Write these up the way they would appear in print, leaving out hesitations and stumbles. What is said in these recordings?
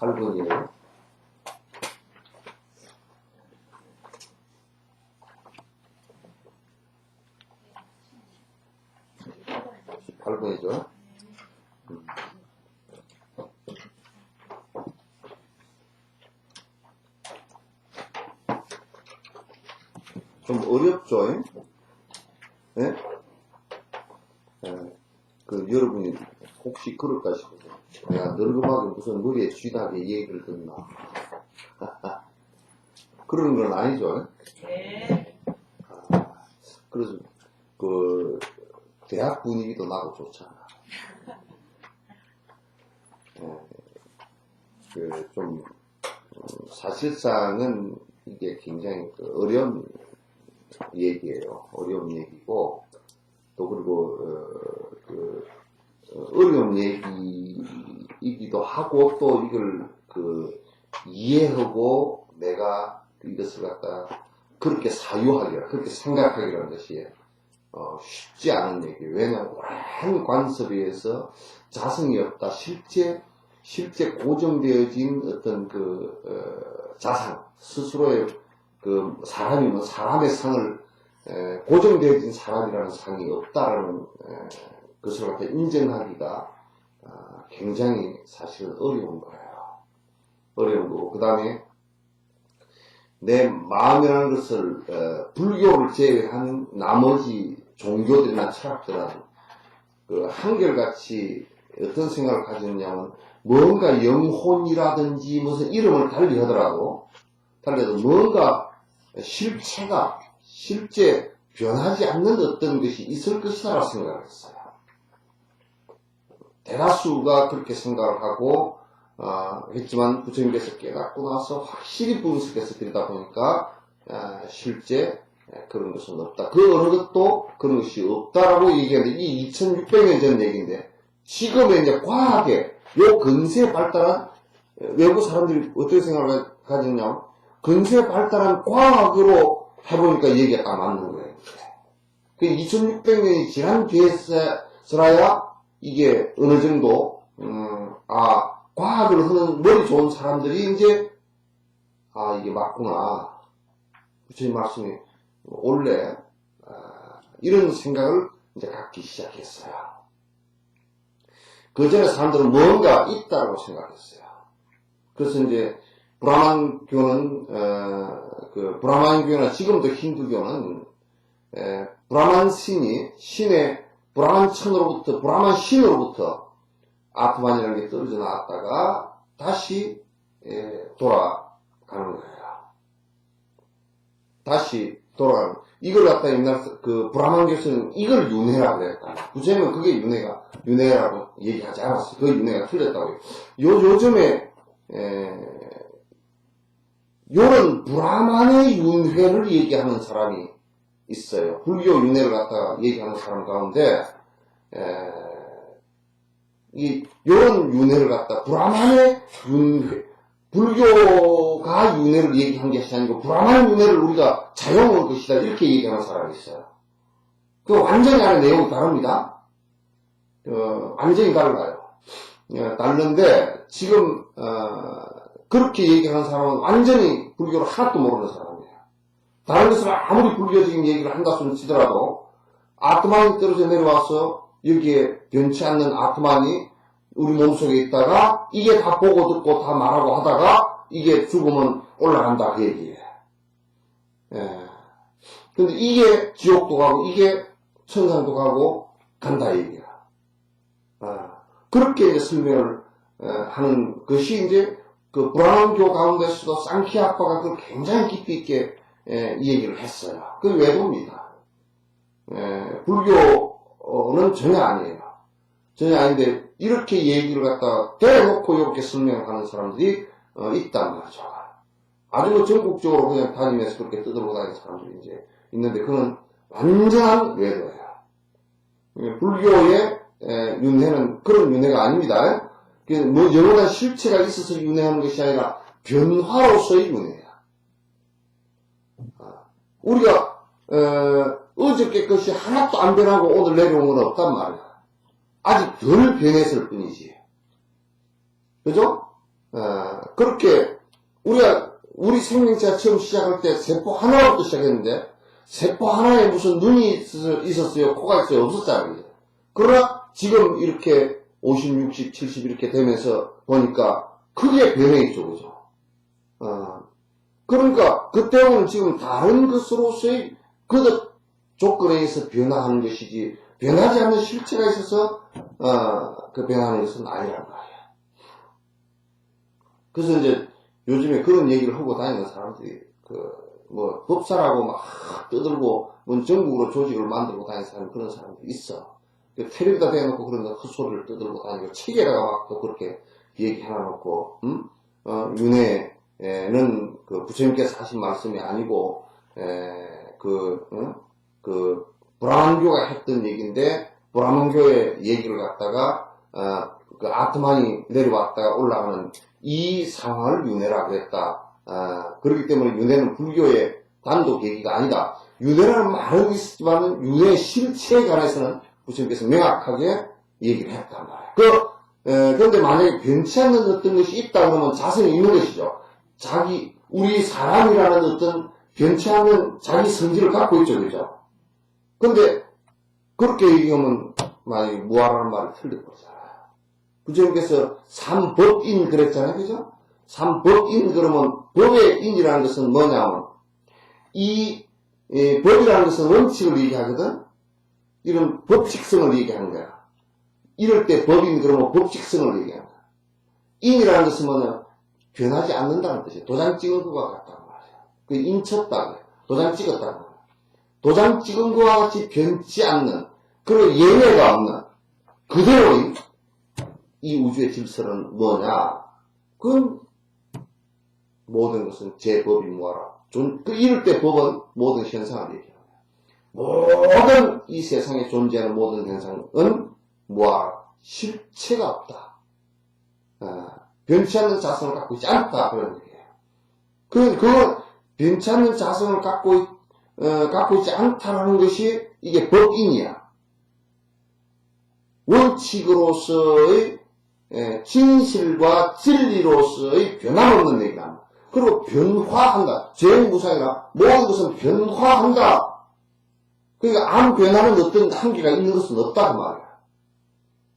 8번이에요. (18번이죠) 좀 어렵죠? 네? 여러분이 혹시 그럴까 싶어서 내가 늙음하게 무슨 머리에 쥐다게 얘기를 듣나 그런 건 아니죠? 네. 그래서 대학 분위기도 나고 좋잖아. 사실상은 이게 굉장히 어려운 얘기예요. 어려운 얘기고, 또 그리고, 어려운 얘기이기도 하고, 또 이걸, 이해하고, 내가 이것을 갖다 그렇게 사유하기라, 그렇게 생각하기라는 것이, 쉽지 않은 얘기예요. 왜냐하면, 오랜 관습에 의해서 자성이 없다. 실제 고정되어진 어떤 자상, 스스로의 사람이면 사람의 상을, 고정되어진 사람이라는 상이 없다라는 것을 갖다 인정하기가 굉장히 사실은 어려운 거예요. 어려운 거고, 그 다음에 내 마음이라는 것을, 불교를 제외한 나머지 종교들이나 철학들은 한결같이 어떤 생각을 가지느냐면, 뭔가 영혼이라든지 무슨 이름을 달리 하더라도 뭔가 실체가 실제 변하지 않는 어떤 것이 있을 것이라고 생각을 했어요. 대다수가 그렇게 생각을 하고 했지만 부처님께서 깨닫고 나서 확실히 분석해서 드리다 보니까 실제 그런 것은 없다. 그 어느 것도 그런 것이 없다라고 얘기하는데, 이 2600년 전 얘기인데, 지금의 이제 과학에 요 근세에 발달한, 외국 사람들이 어떻게 생각을 가지냐면, 근세에 발달한 과학으로 해보니까 얘기가 딱 맞는 거예요. 그 2600년이 지난 뒤에서라야 이게 어느 정도, 과학을 하는 머리 좋은 사람들이 이제, 이게 맞구나. 부처님 말씀이 원래, 이런 생각을 이제 갖기 시작했어요. 그 전에 사람들은 뭔가 있다고 생각했어요. 그래서 이제 브라만교는 브라만교나 지금도 힌두교는 브라만 신의 브라만 천으로부터 브라만 신으로부터 아트만이라는 게 떨어져 나왔다가 다시 돌아가는 거예요. 다시 돌아가는. 이걸 갖다 옛날 브라만교에서는 이걸 윤회라고 했다. 부처님은 그게 윤회라고 얘기하지 않았어요. 그 윤회가 틀렸다고요. 요즘에 요런 브라만의 윤회를 얘기하는 사람이 있어요. 불교 윤회를 갖다가 얘기하는 사람 가운데 요런 윤회를 갖다 브라만의 윤회, 불교가 윤회를 얘기한 것이 아니고 브라만 윤회를 우리가 자용할 것이다, 이렇게 얘기하는 사람이 있어요. 그 완전히 안에 내용이 다릅니다. 완전히 달라요. 다른데 지금 그렇게 얘기하는 사람은 완전히 불교를 하나도 모르는 사람이에요. 다른 것을 아무리 불교적인 얘기를 한다 손 치더라도 아트만이 떨어져 내려와서 여기에 변치 않는 아트만이 우리 몸속에 있다가 이게 다 보고 듣고 다 말하고 하다가 이게 죽으면 올라간다, 그 얘기예요. 근데 이게 지옥도 가고 이게 천상도 가고 간다, 얘기야. 그렇게 이제 설명을 하는 것이 이제 그 브라만교 가운데서도 쌍키아파가 그걸 굉장히 깊이 있게 이 얘기를 했어요. 그게 외도입니다. 불교는 전혀 아니에요. 전혀 아닌데 이렇게 얘기를 갖다 대놓고 이렇게 설명하는 사람들이 있단 말이죠. 아주 전국적으로 그냥 다니면서 그렇게 떠들고 다니는 사람들이 이제 있는데, 그건 완전한 외도예요. 불교의 윤회는 그런 윤회가 아닙니다. 뭐 영원한 실체가 있어서 윤회하는 것이 아니라 변화로서의 윤회야. 우리가 어저께 것이 하나도 안 변하고 오늘 내려온 건 없단 말이야. 아직 덜 변했을 뿐이지. 그죠? 그렇게 우리 생명체가 처음 시작할 때 세포 하나부터 시작했는데 세포 하나에 무슨 눈이 있었어요? 코가 있어요? 없었잖아요. 그러나 지금 이렇게 50, 60, 70 이렇게 되면서 보니까 크게 변해있죠. 그죠? 그러니까 그때는 지금 다른 것으로서의 그 조건에 의해서 변화하는 것이지 변하지 않는 실체가 있어서 그 변하는 것은 아니란 말이야. 그래서 이제 요즘에 그런 얘기를 하고 다니는 사람들이 뭐 법사라고 막 떠들고 뭐 전국으로 조직을 만들고 다니는 사람 그런 사람들이 있어. 텔레비다 대놓고 그런 헛소리를 떠들고 다니고 책에다가 막 또 그렇게 얘기해놔놓고 윤회는 그 부처님께서 하신 말씀이 아니고 브라만교가 했던 얘기인데 브라만교의 얘기를 갖다가 그 아트만이 내려왔다가 올라가는 이 상황을 윤회라고 했다. 그렇기 때문에 윤회는 불교의 단독 얘기가 아니다. 윤회라는 말은 있지만 윤회의 실체에 관해서는 부처님께서 명확하게 얘기를 했단 말이에요. 그런데 만약에 변치 않는 어떤 것이 있다 그러면 자성이 있는 것이죠. 우리 사람이라는 어떤 변치 않는 자기 성질을 갖고 있죠. 그죠? 근데 그렇게 얘기하면 만약에 무아라는 말이 틀려버리잖아요. 부처님께서 삼법인 그랬잖아요. 그죠? 삼법인 그러면 법의 인이라는 것은 뭐냐면 이 법이라는 것은 원칙을 얘기하거든. 이런 법칙성을 얘기하는 거야. 이럴 때 법인 그러면 법칙성을 얘기하는 거야. 인이라는 것은 뭐냐 변하지 않는다는 뜻이에요. 도장 찍은 것과 같다는 말이에요. 그 인쳤다. 도장 찍었다는 거예요. 도장 찍은 것과 같이 변치 않는 그리고 예외가 없는 그대로의 이 우주의 질서는 뭐냐? 그건 모든 것은 제 법이 무하라. 이럴 때 법은 모든 현상을 얘기해요. 모든 이 세상에 존재하는 모든 현상은 무하라. 실체가 없다. 변치 않는 자성을 갖고 있지 않다. 그런 얘기예요. 그건 변치 않는 자성을 갖고 있지 않다라는 것이 이게 법인이야. 원칙으로서의 진실과 진리로서의 변함없는 얘기다. 그리고 변화한다. 죄무상이라 모든 것은 변화한다. 그러니까 아무 변화는 어떤 한계가 있는 것은 없다 그 말이야.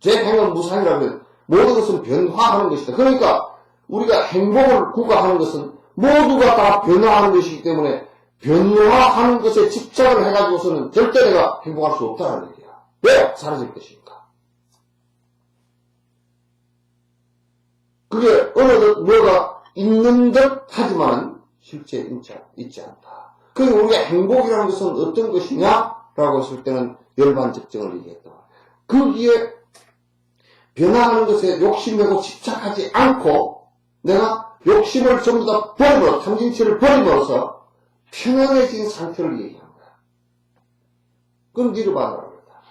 죄행은 무상이라면 모든 것은 변화하는 것이다. 그러니까 우리가 행복을 구가하는 것은 모두가 다 변화하는 것이기 때문에 변화하는 것에 집착을 해가지고서는 절대 내가 행복할 수 없다는 얘기야. 왜? 사라질 것이니까. 그게 어느덧 뭐가 있는 듯 하지만 실제 있지 않다. 그러니까 우리가 행복이라는 것은 어떤 것이냐라고 했을 때는 열반적정을 얘기했다. 거기에 변화하는 것에 욕심내고 집착하지 않고 내가 욕심을 전부 다 버리고 탐진치를 버림으로써 편안해진 상태를 얘기한 거야. 그럼 니르바나라고 했다.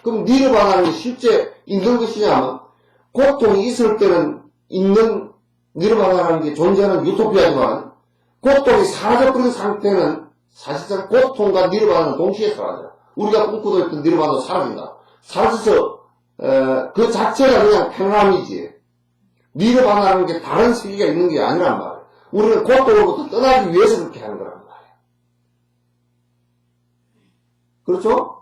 그럼 니르바나는 게 실제 있는 것이냐면 고통이 있을 때는 있는 니르바나라는 게 존재하는 유토피아지만 고통이 사라져버린 상태는 사실상 고통과 니르바나는 동시에 사라져요. 우리가 꿈꾸고 있던 니르바나도 사라진다. 사라져서 그 자체가 그냥 평안이지. 니르바나라는 게 다른 세계가 있는 게 아니란 말이에요. 우리는 고통으로부터 떠나기 위해서 그렇게 하는 거란 말이에요. 그렇죠?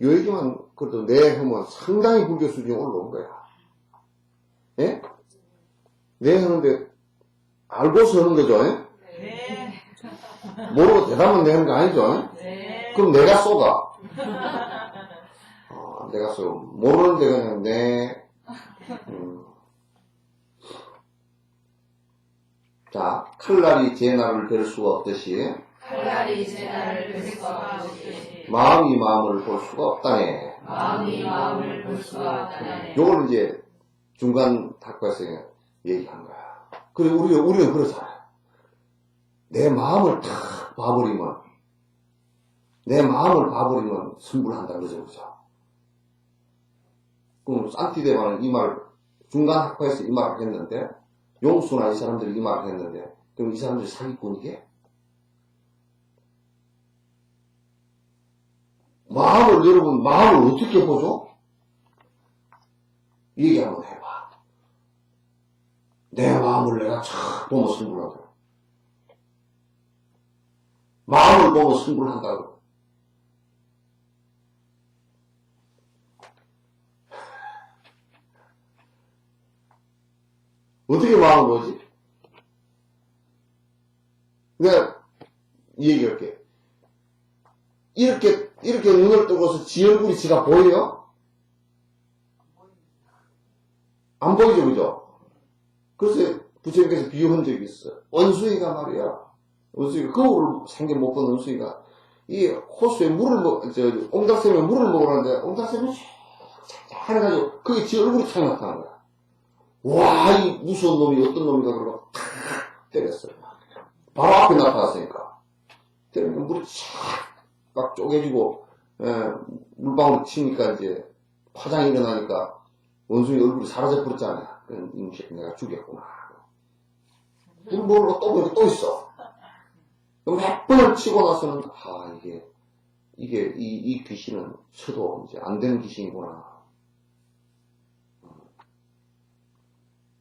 요 얘기만 그래도 내 하면 상당히 불교 수준이 올라온 거야. 예? 내 하는데 알고서 하는 거죠? 예? 네. 모르고 대답만 내는 거 아니죠? 네. 그럼 내가 쏘가. 내가 쏘. 모르는데 그냥 자, 칼날이 제 날을 뵐 수가 없듯이 칼날이 제 날을 뵐 수가 없듯이 마음이 마음을 볼 수가 없다네. 마음이 마음을 볼 수가 없다네. 요걸 이제 중간 탁구에서 얘기한 거야. 그리고 우리는 그러잖아요. 내 마음을 탁 봐버리면 승불한다 그러죠. 그죠? 그럼 산티데바는 이 말, 중간 학파에서 이 말을 했는데, 용수나 이 사람들이 이 말을 했는데, 그럼 이 사람들이 사기꾼이게? 여러분, 마음을 어떻게 보죠? 얘기 한번 해봐. 내 마음을 내가 쫙 보면 승부하고, 마음을 보면 승부를 한다고. 어떻게 마음을 보지? 내가 이 얘기할게. 이렇게 눈을 뜨고서 지 얼굴이 지가 보여요? 안 보이죠, 그죠? 그래서 부처님께서 비유한 적이 있어. 원숭이가 말이야. 원숭이가, 거울을 생겨 못 본 원숭이가, 이 호수에 옹달샘에 물을 먹으라는데, 옹달샘이 쫙 해가지고, 그게 지 얼굴이 탁 나타난 거야. 와, 이 무서운 놈이 어떤 놈이다, 그러고, 탁 때렸어요. 바로 앞에 나타났으니까. 때리면 물이 쫙 쪼개지고, 물방울 치니까 이제, 파장이 일어나니까, 원숭이 얼굴이 사라져버렸잖아요. 이 내가 죽였구나. 물 모르고 또 보니까 또 있어. 몇 번을 치고 나서는, 이 귀신은 쳐도 이제 안 되는 귀신이구나.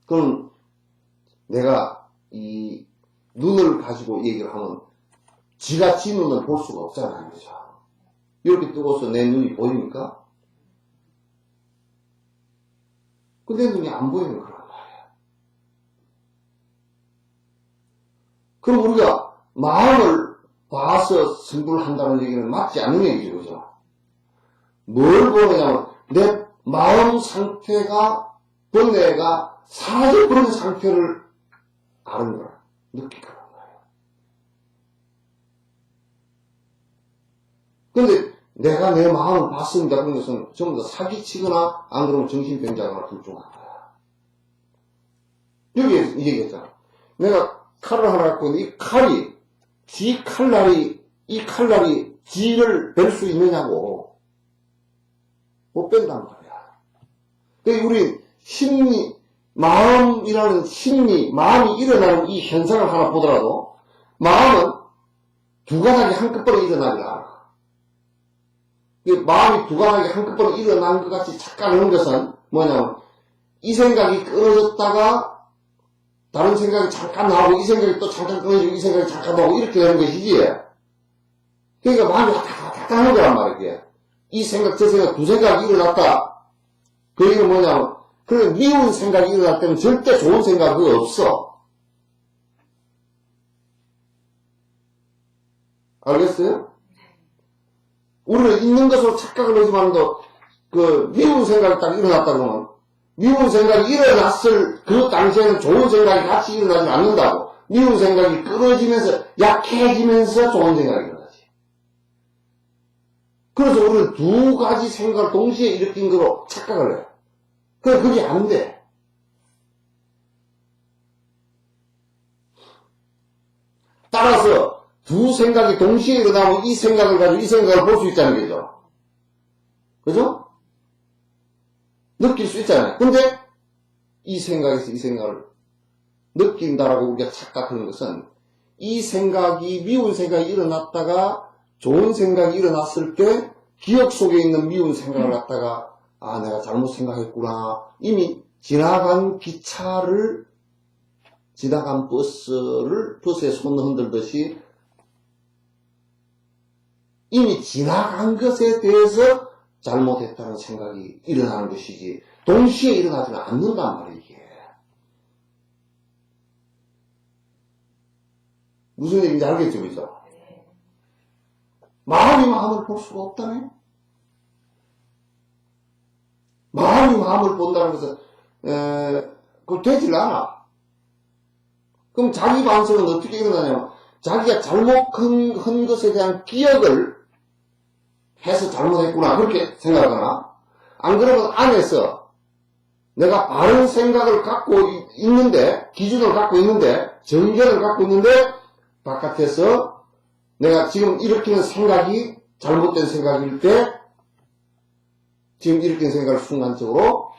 그럼 내가 이 눈을 가지고 얘기를 하면 지가 지 눈을 볼 수가 없잖아요. 그죠? 이렇게 뜨고서 내 눈이 보입니까? 내 눈이 안 보이는 거란 말이야. 그럼 우리가 마음을 봐서 승부를 한다는 얘기는 맞지 않는 얘기죠. 그죠? 뭘 보느냐면 내 마음 상태가 번뇌가 사라져버린 상태를 아는 거야. 느낄 거란 말이야. 근데 내가 내 마음을 봤습니다. 그런 것은 전부 다 사기치거나 안 그러면 정신병자거나 둘 중 하나야. 여기 이 얘기했잖아. 내가 칼을 하나 갖고 있는데 이 칼날이 지를 뵐 수 있느냐고. 못 뺀단 말이야. 그러니까 우리 마음이라는 마음이 일어나는 이 현상을 하나 보더라도 마음은 두 가닥이 한꺼번에 일어나지 않아. 마음이 두 가닥이 한꺼번에 일어난 것 같이 착각하는 것은 뭐냐면 이 생각이 끊어졌다가 다른 생각이 잠깐 나오고 이 생각이 또 잠깐 끊어지고 이 생각이 잠깐 나오고 이렇게 되는 것이지. 그러니까 마음이 왔다 하는 거란 말이야. 이 생각 저 생각 두 생각이 일어났다. 그 얘기는 뭐냐면 그런 미운 생각이 일어날 때는 절대 좋은 생각이 없어. 알겠어요? 우리는 있는 것으로 착각을 하지만도, 미운 생각이 딱 일어났다 그러면, 미운 생각이 일어났을 그 당시에는 좋은 생각이 같이 일어나지 않는다고. 미운 생각이 끊어지면서, 약해지면서 좋은 생각이 일어나지. 그래서 우리는 두 가지 생각을 동시에 일으킨 거로 착각을 해요. 그게 안 돼. 따라서, 두 생각이 동시에 일어나면 이 생각을 가지고 이 생각을 볼 수 있다는 거죠. 그죠? 느낄 수 있잖아요. 근데 이 생각에서 이 생각을 느낀다라고 우리가 착각하는 것은 이 생각이 미운 생각이 일어났다가 좋은 생각이 일어났을 때 기억 속에 있는 미운 생각을 갖다가 내가 잘못 생각했구나. 이미 지나간 기차를 지나간 버스에 손을 흔들듯이 이미 지나간 것에 대해서 잘못했다는 생각이 일어나는 것이지 동시에 일어나지는 않는단 말이에요. 이게 무슨 얘기인지 알겠죠? 그죠? 마음이 마음을 볼 수가 없다네. 마음이 마음을 본다는 것은 그거 되질 않아. 그럼 자기 반성은 어떻게 일어나냐면 자기가 잘못한 것에 대한 기억을 해서 잘못했구나 그렇게 생각하거나 안 그러면 안에서 내가 바른 생각을 갖고 있는데 기준을 갖고 있는데 정견을 갖고 있는데 바깥에서 내가 지금 일으키는 생각이 잘못된 생각일 때 지금 일으킨 생각을 순간적으로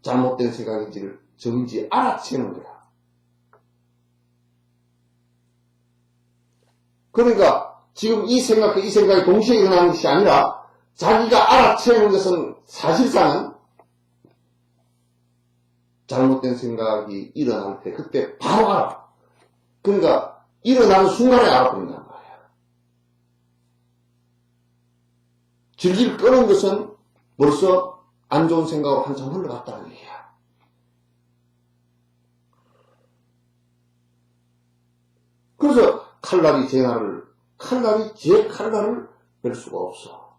잘못된 생각인지를 정지 알아채는 거야. 그러니까 지금 이 생각과 이 생각이 동시에 일어나는 것이 아니라 자기가 알아채는 것은 사실상은 잘못된 생각이 일어날 때 그때 바로 알아. 그러니까 일어나는 순간에 알아버린단 말이야. 질질 끄는 것은 벌써 안 좋은 생각으로 한참 흘러갔다는 얘기야. 그래서 칼날이 제 칼날을 뵐 수가 없어.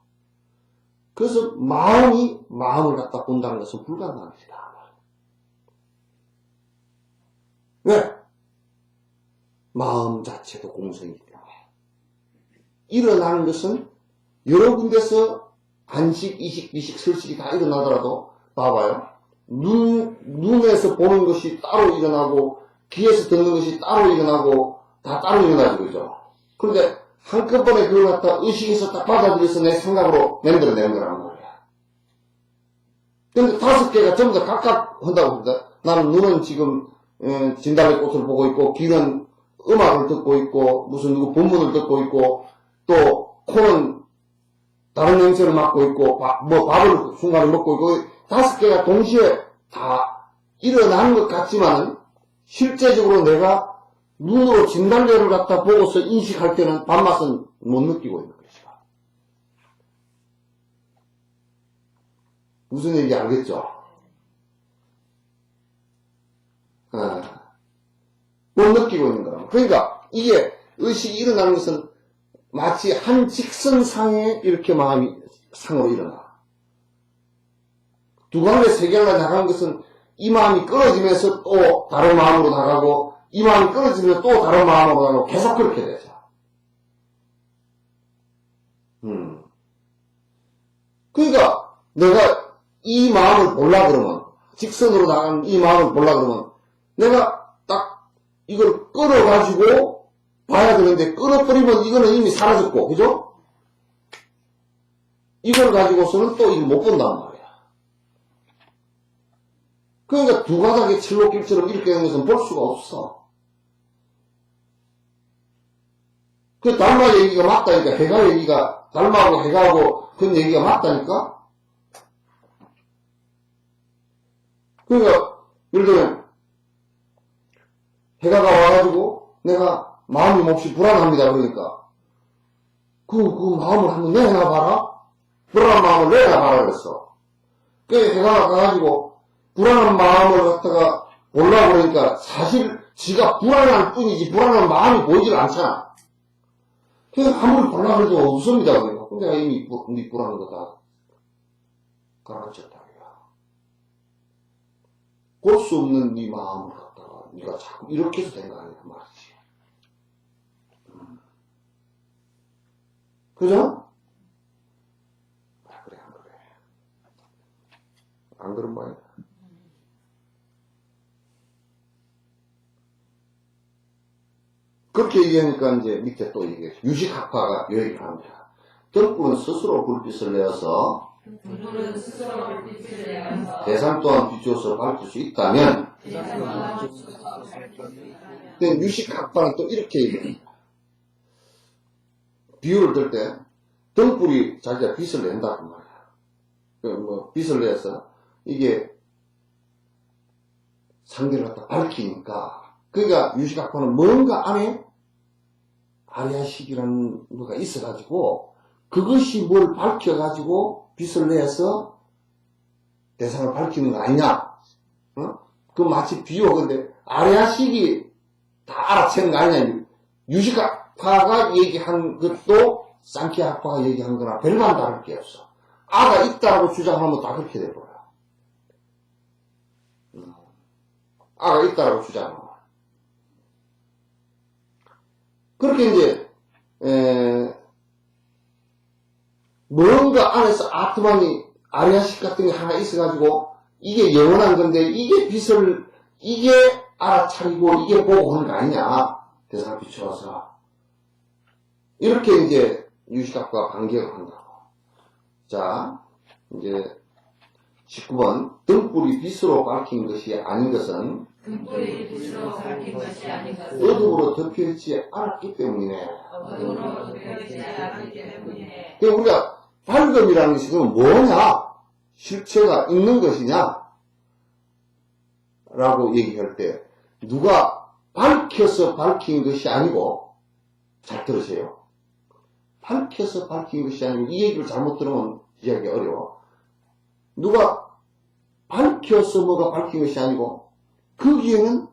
그래서 마음이 마음을 갖다 본다는 것은 불가능한 일이다. 왜? 마음 자체도 공성이기 때문에. 일어나는 것은 여러 군데서 안식, 이식, 비식, 설식이 다 일어나더라도 봐봐요. 눈에서 보는 것이 따로 일어나고 귀에서 듣는 것이 따로 일어나고 다 따로 일어나죠. 그죠? 그런데 한꺼번에 그걸 갖다 의식에서 딱 받아들여서 내 생각으로 만들어내는 거란 말이야. 근데 5개가 전부 다 각각 한다고 합니다. 나는 눈은 지금 진달래꽃을 보고 있고, 귀는 음악을 듣고 있고, 무슨 누구 본문을 듣고 있고, 또 코는 다른 냄새를 맡고 있고, 밥을 순간에 먹고 있고, 5개가 동시에 다 일어나는 것 같지만은 실제적으로 내가 눈으로 진달래를 갖다 보고서 인식할 때는 밥맛은 못 느끼고 있는 것이죠. 무슨 얘기인지 알겠죠? 못 느끼고 있는 거라. 그러니까 이게 의식이 일어나는 것은 마치 한 직선상에 이렇게 마음이 상으로 일어나. 두 가운데 세 개가 나가는 것은 이 마음이 끊어지면서 또 다른 마음으로 나가고, 이 마음이 끊어지면서 또 다른 마음으로 나가고, 계속 그렇게 되죠. 그러니까 내가 이 마음을 보려 그러면, 직선으로 나가는 이 마음을 보려 그러면 내가 딱 이걸 끌어가지고 봐야 되는데, 끌어버리면 이거는 이미 사라졌고, 그죠? 이걸 가지고서는 또 이걸 못 본단 말이야. 그러니까 두 가닥의 칠로길처럼 이렇게 되는 것은 볼 수가 없어. 그 달마 얘기가 맞다니까. 해가 얘기가, 달마하고 해가하고 그런 얘기가 맞다니까? 그러니까, 예를 들면, 해가가 와가지고 내가 마음이 몹시 불안합니다. 그러니까. 그 마음을 한번 내놔봐라? 불안한 마음을 내놔봐라 그랬어. 그 해가가 가가지고 불안한 마음을 갖다가 보려고 그러니까 사실 지가 불안할 뿐이지 불안한 마음이 보이질 않잖아. 그래서 아무리 보려고 해도 없습니다. 그러니까. 근데 내가 이미 네 불안한 거 다 가라앉혔다. 볼 수 없는 네 마음을 갖다가 네가 자꾸 이렇게 해서 된 거 아니야 말이지. 그죠? 그래 안 그래? 안 그런 말이야. 그렇게 얘기하니까 이제 밑에 또 얘기해. 유식학파가 이 얘기를 합니다. 등불은 스스로 불빛을 내어서 대상 또한 비추어서 밝힐 수 있다면, 유식학파는 또 이렇게 얘기합니다. 비유를 들 때 등불이 자기가 빛을 낸다고 말이야. 빛을 내서 이게 상대를 갖다 밝히니까, 그러니까 유식학파는 뭔가 안에 아리아식이라는 거가 있어가지고 그것이 뭘 밝혀가지고 빛을 내서 대상을 밝히는 거 아니냐? 그 마치 비유. 근데 아리아식이 다 알아채는 거 아니냐? 유식학파가 얘기한 것도 상키학파가 얘기한 거나 별반 다를 게 없어. 아가 있다라고 주장하면 다 그렇게 돼버려. 아가 있다라고 주장하면. 그렇게 이제 뭔가 안에서 아트만이 아리아식 같은 게 하나 있어가지고 이게 영원한 건데 이게 알아차리고 이게 보고 하는 거 아니냐. 대상을 비추어서 이렇게 이제 유식학과 반격을 한다고. 자, 이제 19번 등불이 빛으로 밝힌 것이 아닌 것은 등불이 빛으로 밝힌 것이 아닌 것은 어둠으로 덮여있지 않았기 때문이네. 어둠으로 덮여있지 않았기 때문이네. 그러니까 우리가 밝음이라는 것이 그럼 뭐냐? 실체가 있는 것이냐? 라고 얘기할 때 누가 밝혀서 밝힌 것이 아니고, 잘 들으세요. 밝혀서 밝힌 것이 아니고, 이 얘기를 잘못 들으면 이해하기 어려워. 누가 밝혀서 뭐가 밝힌 것이 아니고 거기에는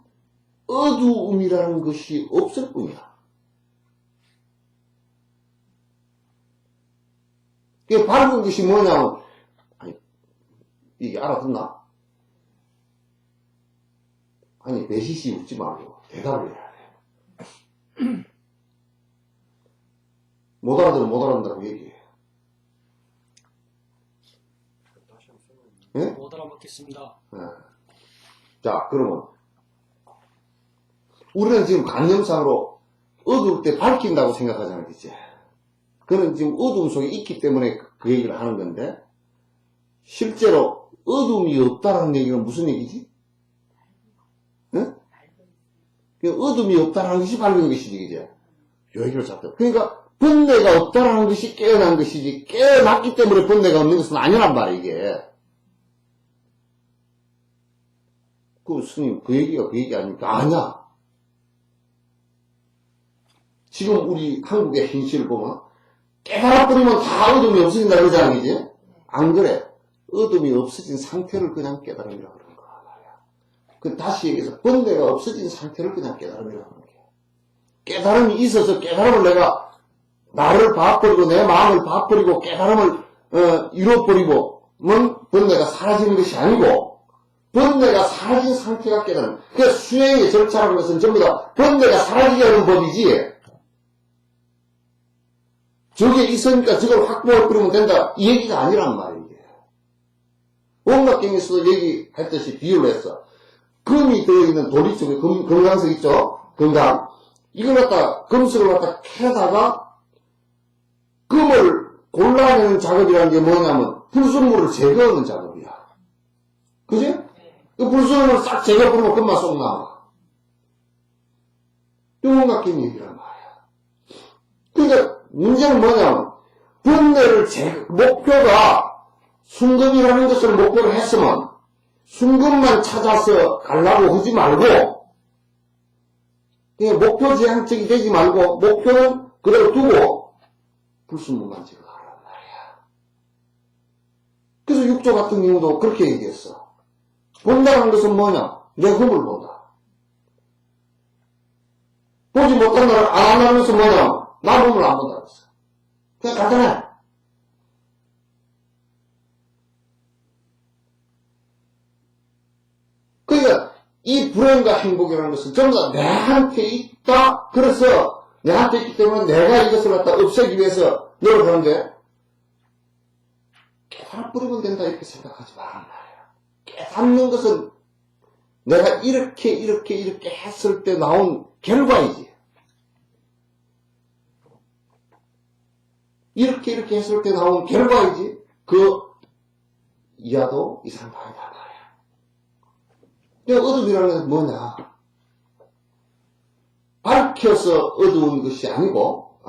어두움이라는 것이 없을 뿐이야. 이게 밝은 것이 뭐냐면, 아니, 이게 알아듣나? 아니, 배시시 웃지 말고 대답을 해야 돼. 못 알아들으면 못 알아듣는다고 얘기해. 예? 못 알아먹겠습니다. 예. 자, 그러면 우리는 지금 관념상으로 어두울 때 밝힌다고 생각하잖아요, 그치? 그는 지금 어두움 속에 있기 때문에 그 얘기를 하는 건데, 실제로 어두움이 없다라는 얘기는 무슨 얘기지? 응? 어둠이 없다라는 것이 밝은 것이지, 그죠? 요 얘기를 잡다. 그러니까, 번뇌가 없다라는 것이 깨어난 것이지, 깨어났기 때문에 번뇌가 없는 것은 아니란 말이야, 이게. 그 스님, 그 얘기가 그 얘기 아닙니까? 아니야. 지금 우리 한국의 현실을 보면, 깨달아버리면 다 어둠이 없어진다 그러잖아, 그지? 안 그래. 어둠이 없어진 상태를 그냥 깨달음이라 그러는 거야. 그 다시 얘기해서 번뇌가 없어진 상태를 그냥 깨달음이라 그러는 거야. 깨달음이 있어서 깨달음을 내가 나를 봐버리고 내 마음을 봐버리고 깨달음을 이뤄버리고 번뇌가 사라지는 것이 아니고 번뇌가 사라진 상태가 깨달음. 그 수행의 절차라는 것은 전부 다 번뇌가 사라지게 하는 법이지. 저게 있으니까 저걸 확보해버리면 된다. 이 얘기가 아니란 말이에요. 원각경에서도 얘기했듯이 비유를 했어. 금이 들어있는 돌이 쪽에 금강석 있죠? 금강. 이걸 갖다, 금속을 갖다 캐다가 금을 골라내는 작업이라는 게 뭐냐면 불순물을 제거하는 작업이야. 그지? 그 불순물을 싹 제거해버리면 금만 쏙 나와. 이 원각경 얘기란 말이야. 그러니까 문제는 뭐냐면 번뇌를 목표가 순금이라는 것을 목표로 했으면 순금만 찾아서 가려고 하지 말고 목표 지향적이 되지 말고 목표는 그대로 두고 불순물만 제거하란 말이야. 그래서 육조 같은 경우도 그렇게 얘기했어. 본다는 것은 뭐냐? 내 흠을 본다. 보지 못한 나를 안 한다는 것은 뭐냐? 나 몸을 안 본다고 했어. 그냥 간단해. 그러니까 이 불행과 행복이라는 것은 전부 다 내한테 있다. 그래서 내한테 있기 때문에 내가 이것을 갖다 없애기 위해서 노력하는데 깨달아버리면 된다 이렇게 생각하지 말란 말이야. 깨닫는 것은 내가 이렇게 했을 때 나온 결과이지. 이렇게 했을 때 나온 결과이지. 그 이하도 이상도 아니다 말이야. 어둠이라는 것은 뭐냐? 밝혀서 어두운 것이 아니고,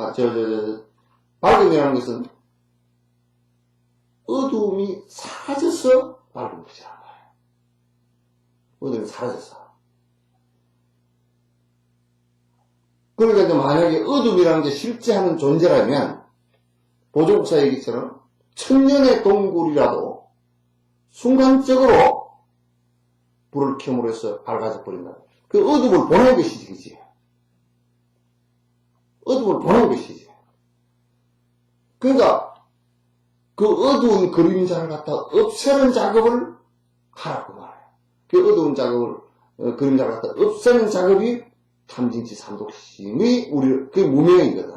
밝음이라는 것은 어두움이 사라져서 밝은 것이란 말이야. 어둠이 사라져서. 그러니까 이제 만약에 어둠이라는 게 실제하는 존재라면, 보조국사 얘기처럼 천년의 동굴이라도 순간적으로 불을 켬으로 해서 밝아져 버린다. 그 어둠을 보낸 것이지, 그지? 어둠을 보낸 것이지. 그러니까 그 어두운 그림자를 갖다 없애는 작업을 하라고 말해요. 그 어두운 그림자를 갖다 없애는 작업이 탐진치 삼독심이 그게 무명이거든.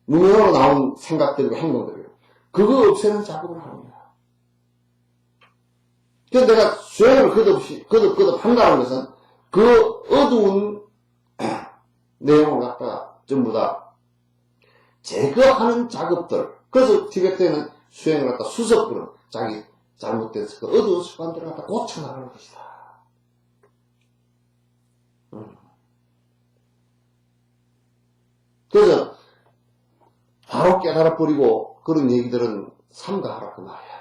무명으로 나온 생각들이고 행동들이고. 그거 없애는 작업을 하는 거야. 그래서 내가 수행을 거듭 한다는 것은 그 어두운 내용을 갖다가 전부 다 제거하는 작업들. 그래서 티베트에는 수행을 갖다 수습으로 자기 잘못된 그 어두운 습관들을 갖다 고쳐나가는 것이다. 그래서 바로 깨달아버리고 그런 얘기들은 삼가하라 그 말이야.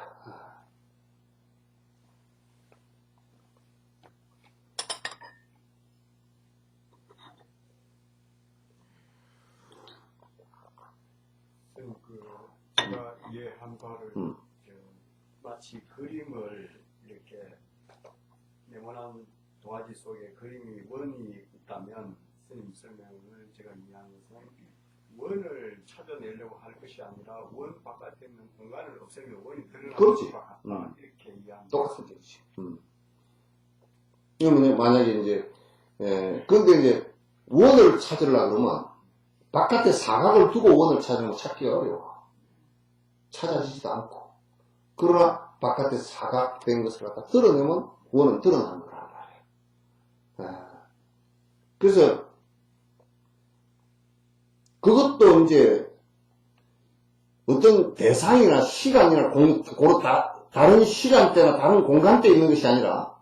제가 이해한 바를 저, 마치 그림을 이렇게 네모난 도화지 속에 그림이 원이 있다면 선생님 설명을 제가 이해한 것은 원을 찾아내려고 할 것이 아니라 원 바깥에 있는 공간을 없애면 원이 드러나는 그렇지. 것 같다 이렇게 이해합니다. 똑같은 얘기지. 그러면 만약에 이제, 근데 이제, 원을 찾으려고 그러면, 바깥에 사각을 두고 원을 찾으면 찾기가 어려워. 찾아지지도 않고. 그러나, 바깥에 사각된 것을 갖다 드러내면, 원은 드러나는 거란 말이에요. 그래서, 그것도 이제, 어떤 대상이나 시간이나 다른 시간대나 다른 공간대에 있는 것이 아니라,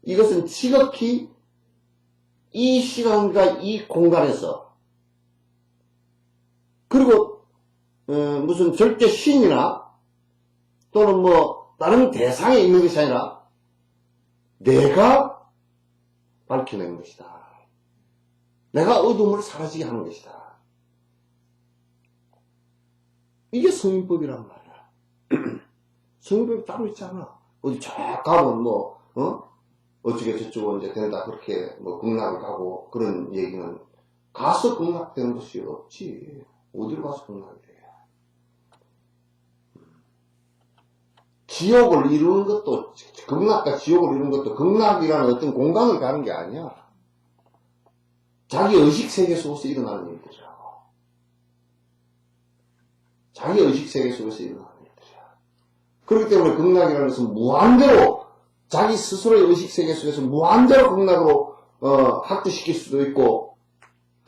이것은 지극히 이 시간과 이 공간에서, 그리고 무슨 절대 신이나 또는 뭐 다른 대상에 있는 것이 아니라 내가 밝혀낸 것이다. 내가 어둠을 사라지게 하는 것이다. 이게 성인법이란 말이야. 성인법이 따로 있잖아. 어디 쫙 가면 뭐 어떻게 저쪽은 이제 된다 그렇게 뭐 극락을 가고 그런 얘기는 가서 극락되는 것이 없지. 어디로 가서 극락이 돼. 지옥을 이루는 것도, 극락과 지옥을 이루는 것도 극락이라는 어떤 공간을 가는 게 아니야. 자기 의식세계 속에서 일어나는 일들이라고. 자기 의식세계 속에서 일어나는 일들이야. 그렇기 때문에 극락이라는 것은 무한대로 자기 스스로의 의식세계 속에서 무한대로 극락으로 확대시킬 수도 있고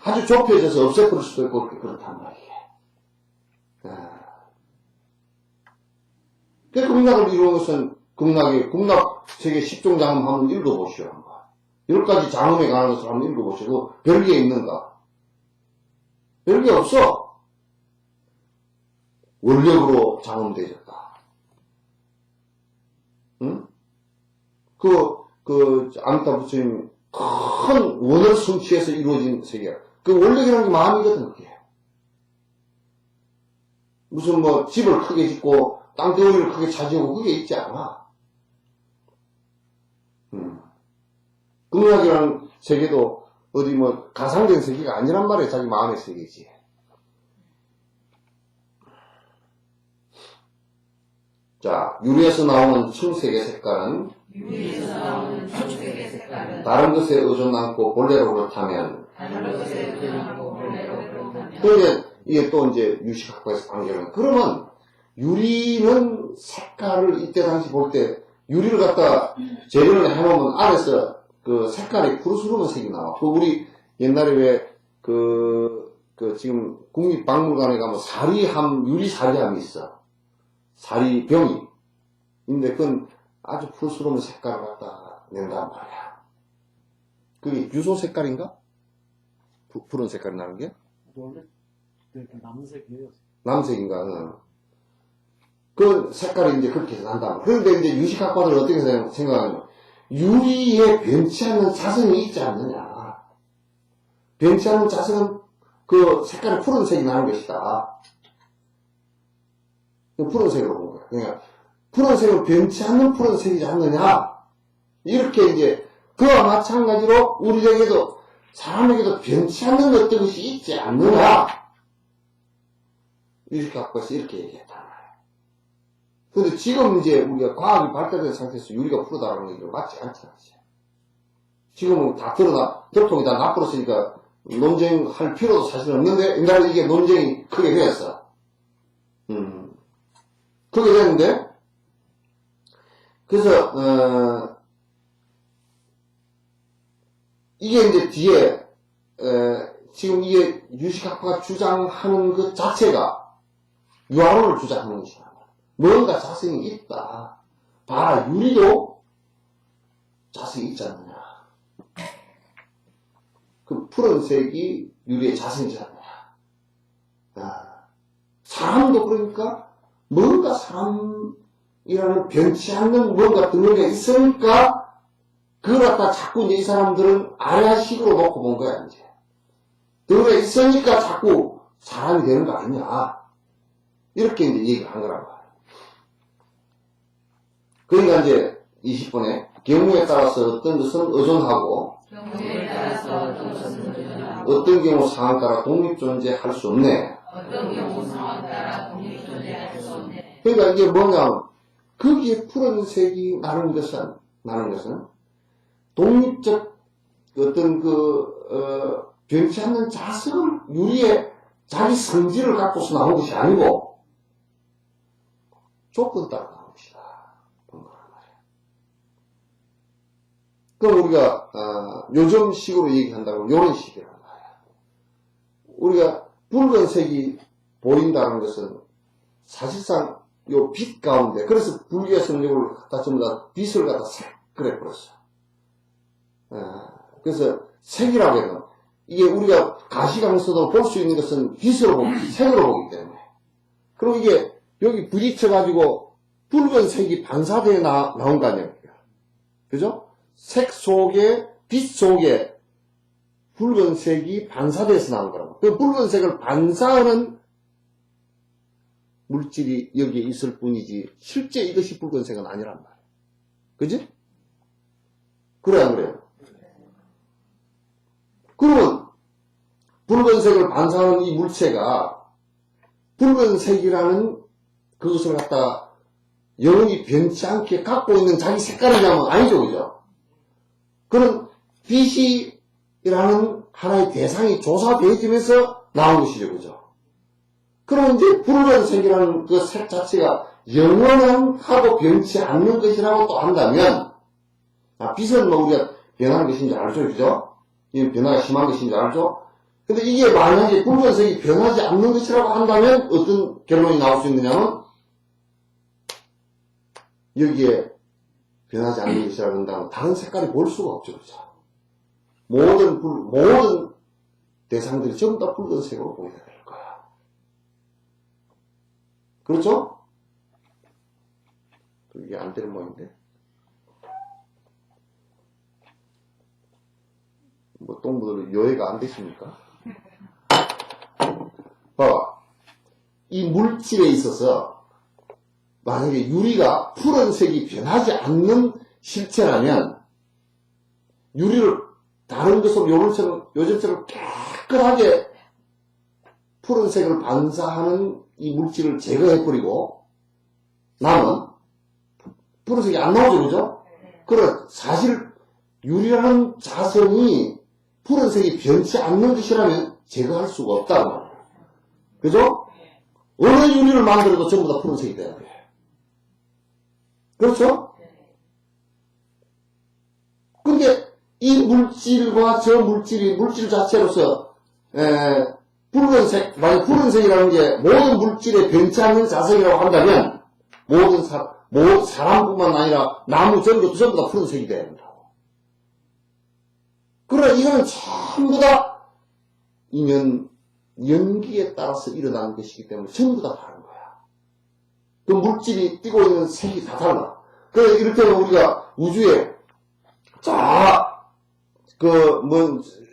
아주 좁혀져서 없애버릴 수도 있고 그렇단 말이에요. 그 극락을 이루는 것은 극락 세계 10종장음 한번 읽어보시오. 한번. 10가지 장음에 관한 것을 한번 읽어보시고 별게 있는가? 별게 없어. 원력으로 장음되어졌다. 응? 아미타 부처님 큰 원을 성취해서 이루어진 세계야. 그 원력이라는 게 마음이거든, 그게. 무슨 뭐 집을 크게 짓고 땅덩어리를 크게 차지하고 그게 있지 않아. 극락이라는 세계도 어디 뭐 가상된 세계가 아니란 말이야. 자기 마음의 세계지. 자, 유리에서 나오는 청색의 색깔은 유리에서 나오는 청색의 색깔은 다른 것에 의존 않고 본래로 그렇다면 다른 것에 의존하고 본래로 그렇다면 또 이게 또 이제 유식학과에서 관계는 그러면 유리는 색깔을 이때 당시 볼 때 유리를 갖다 재료를 해놓으면 안에서 그 색깔이 푸르스름한 색이 나와. 그 우리 옛날에 왜 지금 국립박물관에 가면 사리함, 유리 사리함이 있어. 사리병이. 근데 그건 아주 푸르스름한 색깔을 갖다 낸단 말이야. 그게 유소 색깔인가? 푸른 색깔이 나는 게? 원래 남색이에요. 남색인가? 응. 그 색깔이 이제 그렇게 해서 난다. 그런데 이제 유식학과들은 어떻게 생각하냐면, 유리에 변치 않는 자성이 있지 않느냐. 변치 않는 자성은 그 색깔이 푸른색이 나는 것이다. 푸른색으로 본 거야. 그러니까, 푸른색은 변치 않는 푸른색이지 않느냐. 이렇게 이제, 그와 마찬가지로 우리에게도, 사람에게도 변치 않는 어떤 것이 있지 않느냐. 유식학과에서 이렇게 얘기했단 말이야. 근데 지금 이제 우리가 과학이 발달된 상태에서 유리가 푸르다라는 얘기가 맞지 않잖아. 지금은 다 덕통이 다 나쁘었으니까 논쟁할 필요도 사실 없는데, 옛날에 이게 논쟁이 크게 되었어. 크게 됐는데, 그래서, 이게 이제 뒤에, 지금 이게 유식학파가 주장하는 것 자체가 유아론을 주장하는 것이다. 뭔가 자성이 있다. 봐라, 유리도 자성이 있지 않느냐. 그 푸른색이 유리의 자성이지 않느냐. 사람도 그러니까 뭔가 사람이라는 변치 않는 뭔가 드는 게 있으니까 그걸 갖다 자꾸 이제 이 사람들은 아래식으로 놓고 본 거야, 이제. 드는 게 있으니까 자꾸 사람이 되는 거 아니냐. 이렇게 이제 얘기를 한 거란 말이에요. 그러니까 이제 20번에 경우에 따라서 어떤 것은 의존하고 경우에 따라서 어떤 것은 의존하고 어떤 경우 상황 따라 독립존재할 수 없네. 어떤 경우 상황 따라 독립존재할 수 없네. 그러니까 이게 뭐냐면 거기에 푸른색이 나는 것은 독립적 어떤 변치 않는 자성을 유리의 자기 성질을 갖고서 나온 것이 아니고 조건 따라 나온 것이다. 그럼 우리가 요즘식으로 얘기한다면 이런 식이란 말이야. 우리가 붉은색이 보인다는 것은 사실상 요 빛 가운데, 그래서 불교의 성격을 갖다 전부 다 빛을 갖다 그래 버렸어. 그래서 색이라고 해요. 이게 우리가 가시광선으로 볼 수 있는 것은 빛으로 보기, 색으로 보기 때문에. 그럼 이게 여기 부딪혀가지고 붉은색이 반사되어 나온 거 아니에요. 그죠? 색 속에, 빛 속에 붉은색이 반사돼서 나온 거라고. 그 붉은색을 반사하는 물질이 여기에 있을 뿐이지, 실제 이것이 붉은색은 아니란 말이에요. 그지? 그래, 안 그래요? 그러면, 붉은색을 반사하는 이 물체가, 붉은색이라는 그것을 갖다가 영원히 변치 않게 갖고 있는 자기 색깔이냐면 아니죠, 그죠? 그런 빛이라는 하나의 대상이 조사되어지면서 나온 것이죠, 그죠? 그럼 이제 붉은색이라는 그 색 자체가 영원한 하고 변치 않는 것이라고 또 한다면, 빛은 뭐 우리가 변하는 것인 줄 알죠, 그죠? 이 변화가 심한 것인 줄 알죠? 근데 이게 만약에 붉은색이 변하지 않는 것이라고 한다면 어떤 결론이 나올 수 있느냐면, 여기에 변하지 않는 것이라고 한다면 다른 색깔이 볼 수가 없죠, 그죠? 모든 대상들이 전부 다 붉은색으로 보이게 될 거야. 그렇죠? 이게 안 되는 모양인데. 뭐, 똥부들 여해가 안 되십니까? 봐봐. 이 물질에 있어서, 만약에 유리가 푸른색이 변하지 않는 실체라면, 유리를 다른 것으로 요즘처럼 깨끗하게 푸른색을 반사하는 이 물질을 제거해버리고, 남은 푸른색이 안 나오죠, 그죠? 그래, 사실, 유리라는 자성이 푸른색이 변치 않는 것이라면 제거할 수가 없다는 말이에요. 그죠? 어느 유리를 만들어도 전부 다 푸른색이 돼야 돼. 그렇죠? 근데 이 물질과 저 물질 자체로서 붉은색, 만약 푸른색이라는 게 모든 물질에 변치 않는 자성이라고 한다면 모든 사람뿐만 아니라 나무 전부 다 푸른색이 돼야 된다. 그러나 이거는 전부 다 연기에 따라서 일어나는 것이기 때문에 전부 다 다른 거야. 그 물질이 띄고 있는 색이 다 달라. 그래서 이를테면 우리가 우주에,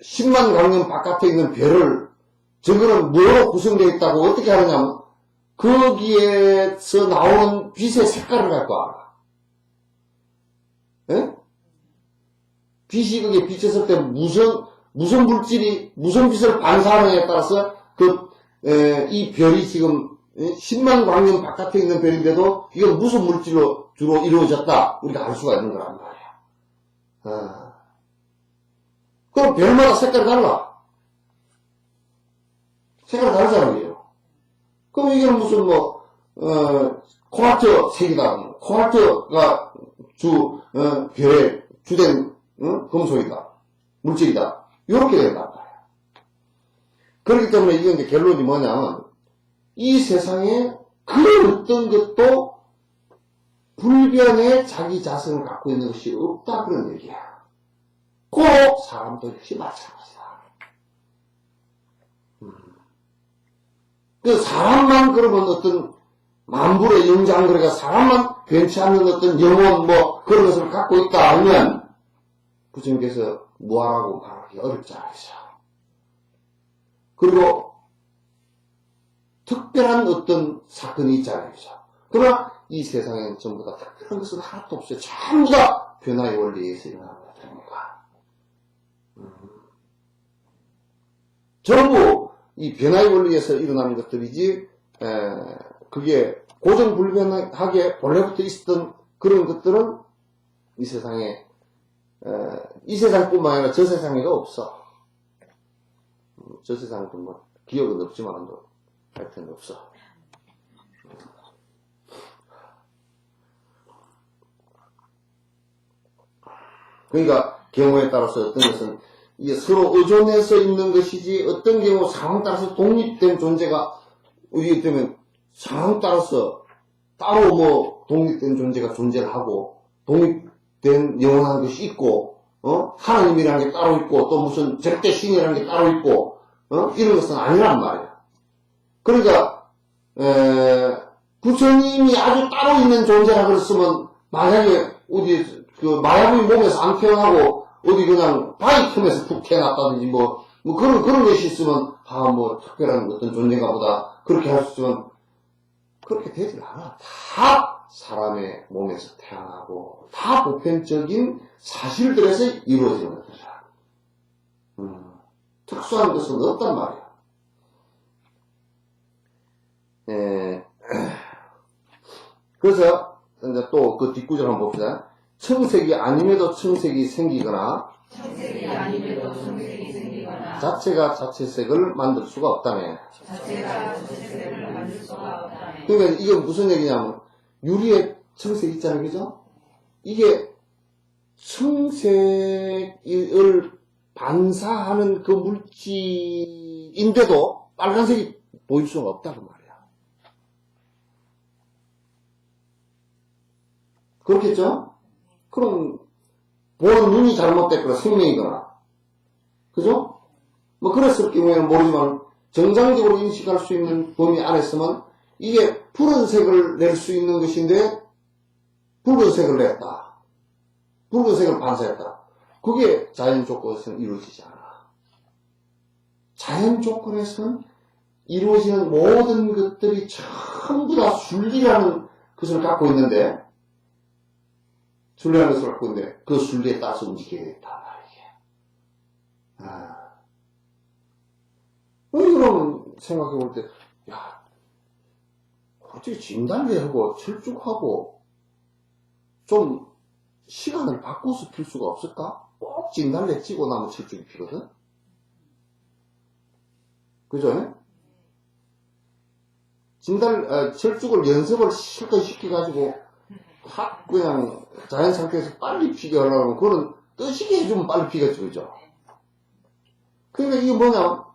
10만 광년 바깥에 있는 별을, 저거는 뭐로 구성되어 있다고 어떻게 하느냐면, 거기에서 나오는 빛의 색깔을 갖고 알아. 예? 빛이 거기에 비쳤을 때 무슨 물질이, 무슨 빛을 반사하느냐에 따라서 이 별이 지금 10만 광년 바깥에 있는 별인데도 이건 무슨 물질로 주로 이루어졌다. 우리가 알 수가 있는 거란 말이야. 그럼 별마다 색깔이 달라. 색깔이 다르잖아요, 이게요. 그럼 이게 무슨 코발트 색이다. 코발트가 별의 주된 금속이다. 물질이다. 이렇게 된단 말이야. 그렇기 때문에 이게 이제 결론이 뭐냐면, 이 세상에 그 어떤 것도 불변의 자기 자성을 갖고 있는 것이 없다. 그런 얘기야. 그 사람도 역시 마찬가지다. 그 사람만 그러면 어떤 만불의 영장거리가 사람만 변치 않는 어떤 영혼 그런 것을 갖고 있다 하면 부처님께서 무아라고 말하기 어렵지 않으셔. 그리고 특별한 어떤 사건이 있잖아요. 그죠? 그러나 이 세상에는 전부 다 특별한 것은 하나도 없어요. 전부 다 변화의 원리에 의해서 일어나는 것들입니다. 전부 이 변화의 원리에서 일어나는 것들이지, 그게 고정불변하게 본래부터 있었던 그런 것들은 이 세상에, 이 세상뿐만 아니라 저 세상에가 없어. 저 세상도 뭐, 기억은 없지만도, 하여튼 없어. 그러니까, 경우에 따라서 어떤 것은, 이게 서로 의존해서 있는 것이지, 어떤 경우 상황 따라서 독립된 존재가, 우리 때문에 상황 따라서 따로 뭐, 독립된 존재가 존재를 하고, 독립된 영원한 것이 있고, 하나님이라는 게 따로 있고, 또 무슨 절대 신이라는 게 따로 있고, 이런 것은 아니란 말이야. 그러니까, 부처님이 아주 따로 있는 존재라 그랬으면, 만약에, 어디, 마야부의 몸에서 안 태어나고, 어디 그냥 바위 틈에서 푹 태어났다든지, 뭐 그런 것이 있으면, 뭐, 특별한 어떤 존재인가 보다, 그렇게 할 수 있으면, 그렇게 되질 않아. 다 사람의 몸에서 태어나고, 다 보편적인 사실들에서 이루어지는 것이야. 특수한 것은 없단 말이야. 그래서, 이제 또 그 뒷구절 한번 봅시다. 청색이 아님에도 청색이 생기거나, 청색이 아님에도 청색이 생기거나, 자체가 자체색을 만들 수가 없다네. 자체가 자체색을 만들 수가 없다네. 그러니까 이게 무슨 얘기냐면, 유리에 청색 있잖아요, 그죠? 이게 청색을 반사하는 그 물질인데도 빨간색이 보일 수가 없다고 말이야. 그렇겠죠? 그럼 보는 눈이 잘못됐거나 생명이거나, 그죠? 뭐 그랬을 경우에는 모르지만 정상적으로 인식할 수 있는 범위 안에서만 이게 푸른색을 낼 수 있는 것인데 붉은색을 냈다. 붉은색을 반사했다. 그게 자연 조건에서는 이루어지지 않아. 자연 조건에서는 이루어지는 모든 것들이 전부 다 순리라는 것을 갖고 있는데, 순리라는 것을 갖고 있는데, 그 순리에 따라서 움직여야 된다. 그럼 생각해 볼 때, 야, 어떻게 진달래하고 철쭉하고 좀 시간을 바꿔서 필 수가 없을까? 꼭 진달래 찌고 나면 철쭉이 피거든? 그죠? 철쭉을 연습을 실컷 시켜가지고, 그냥 자연 상태에서 빨리 피게 하려면, 그거는 뜨시게 해주면 빨리 피겠죠, 그죠? 그러니까 이게 뭐냐,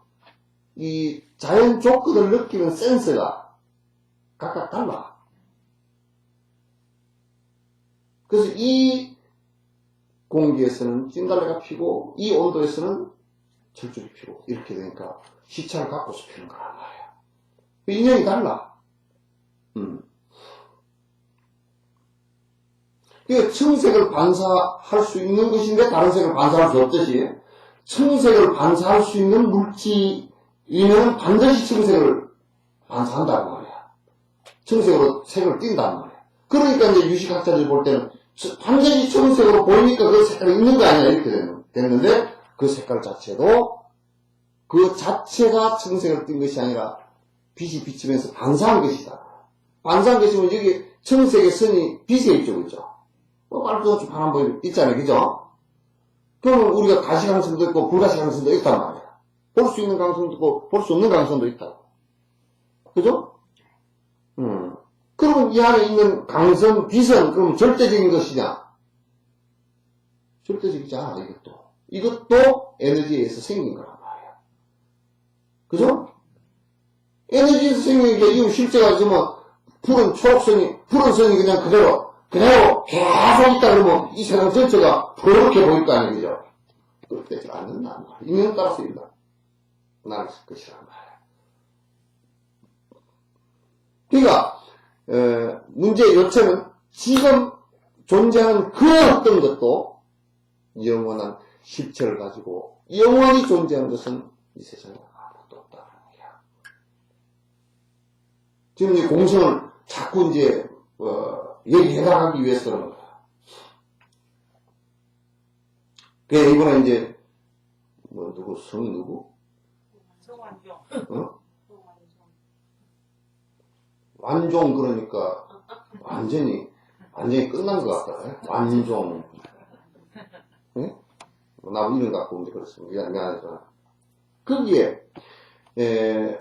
이 자연 조건을 느끼는 센서가 각각 달라. 그래서 이 공기에서는 진달래가 피고, 이 온도에서는 철쭉이 피고, 이렇게 되니까 시차를 갖고서 피는 거란 말이야. 인연이 달라. 그 청색을 반사할 수 있는 것인데 다른 색을 반사할 수 없듯이, 청색을 반사할 수 있는 물질이면 반드시 청색을 반사한다는 말이야. 청색으로 색을 띈다는 말이야. 그러니까 이제 유식학자들이 볼 때는 반드시 청색으로 보이니까 그 색깔이 있는 거 아니야, 이렇게 됐는데, 그 색깔 자체도 그 자체가 청색을 띈 것이 아니라 빛이 비치면서 반사한 것이다. 반사한 것이면 여기 청색의 선이 빛에 있죠, 그죠? 빨간색 파란 보이 있잖아요, 그죠? 그러면 우리가 가시광선도 있고 불가시광선도 있단 말이야. 볼 수 있는 광선도 있고 볼 수 없는 광선도 있다. 그죠? 그러면 이 안에 있는 광선, 빛은 그럼 절대적인 것이냐? 절대적이지 않아, 이것도. 이것도 에너지에 의해서 생긴 거란 말이야. 그죠? 에너지에서 생긴 게 이거 실제가 지금 푸른 선이 그냥 그대로 계속 있다 그러면 이 세상 전체가 그렇게 보일 거 아니에요, 그죠? 그렇게 되지 않는단 말이야. 인연에 따라서 일어날 것이란 말이야. 그러니까, 문제의 요체는 지금 존재하는 그 어떤 것도 영원한 실체를 가지고 영원히 존재하는 것은 이 세상에 아무것도 없다는 얘기야. 지금 이 공성을 자꾸 이제, 얘기해 나가기 위해서 그런 거야. 그래, 이번에 이제, 누구, 성이 누구? 송완종. 어? 완종, 그러니까, 완전히 끝난 것 같다. 완종. 예? 나도 이름 갖고 이제 그렇습니다. 미안해서. 거기에,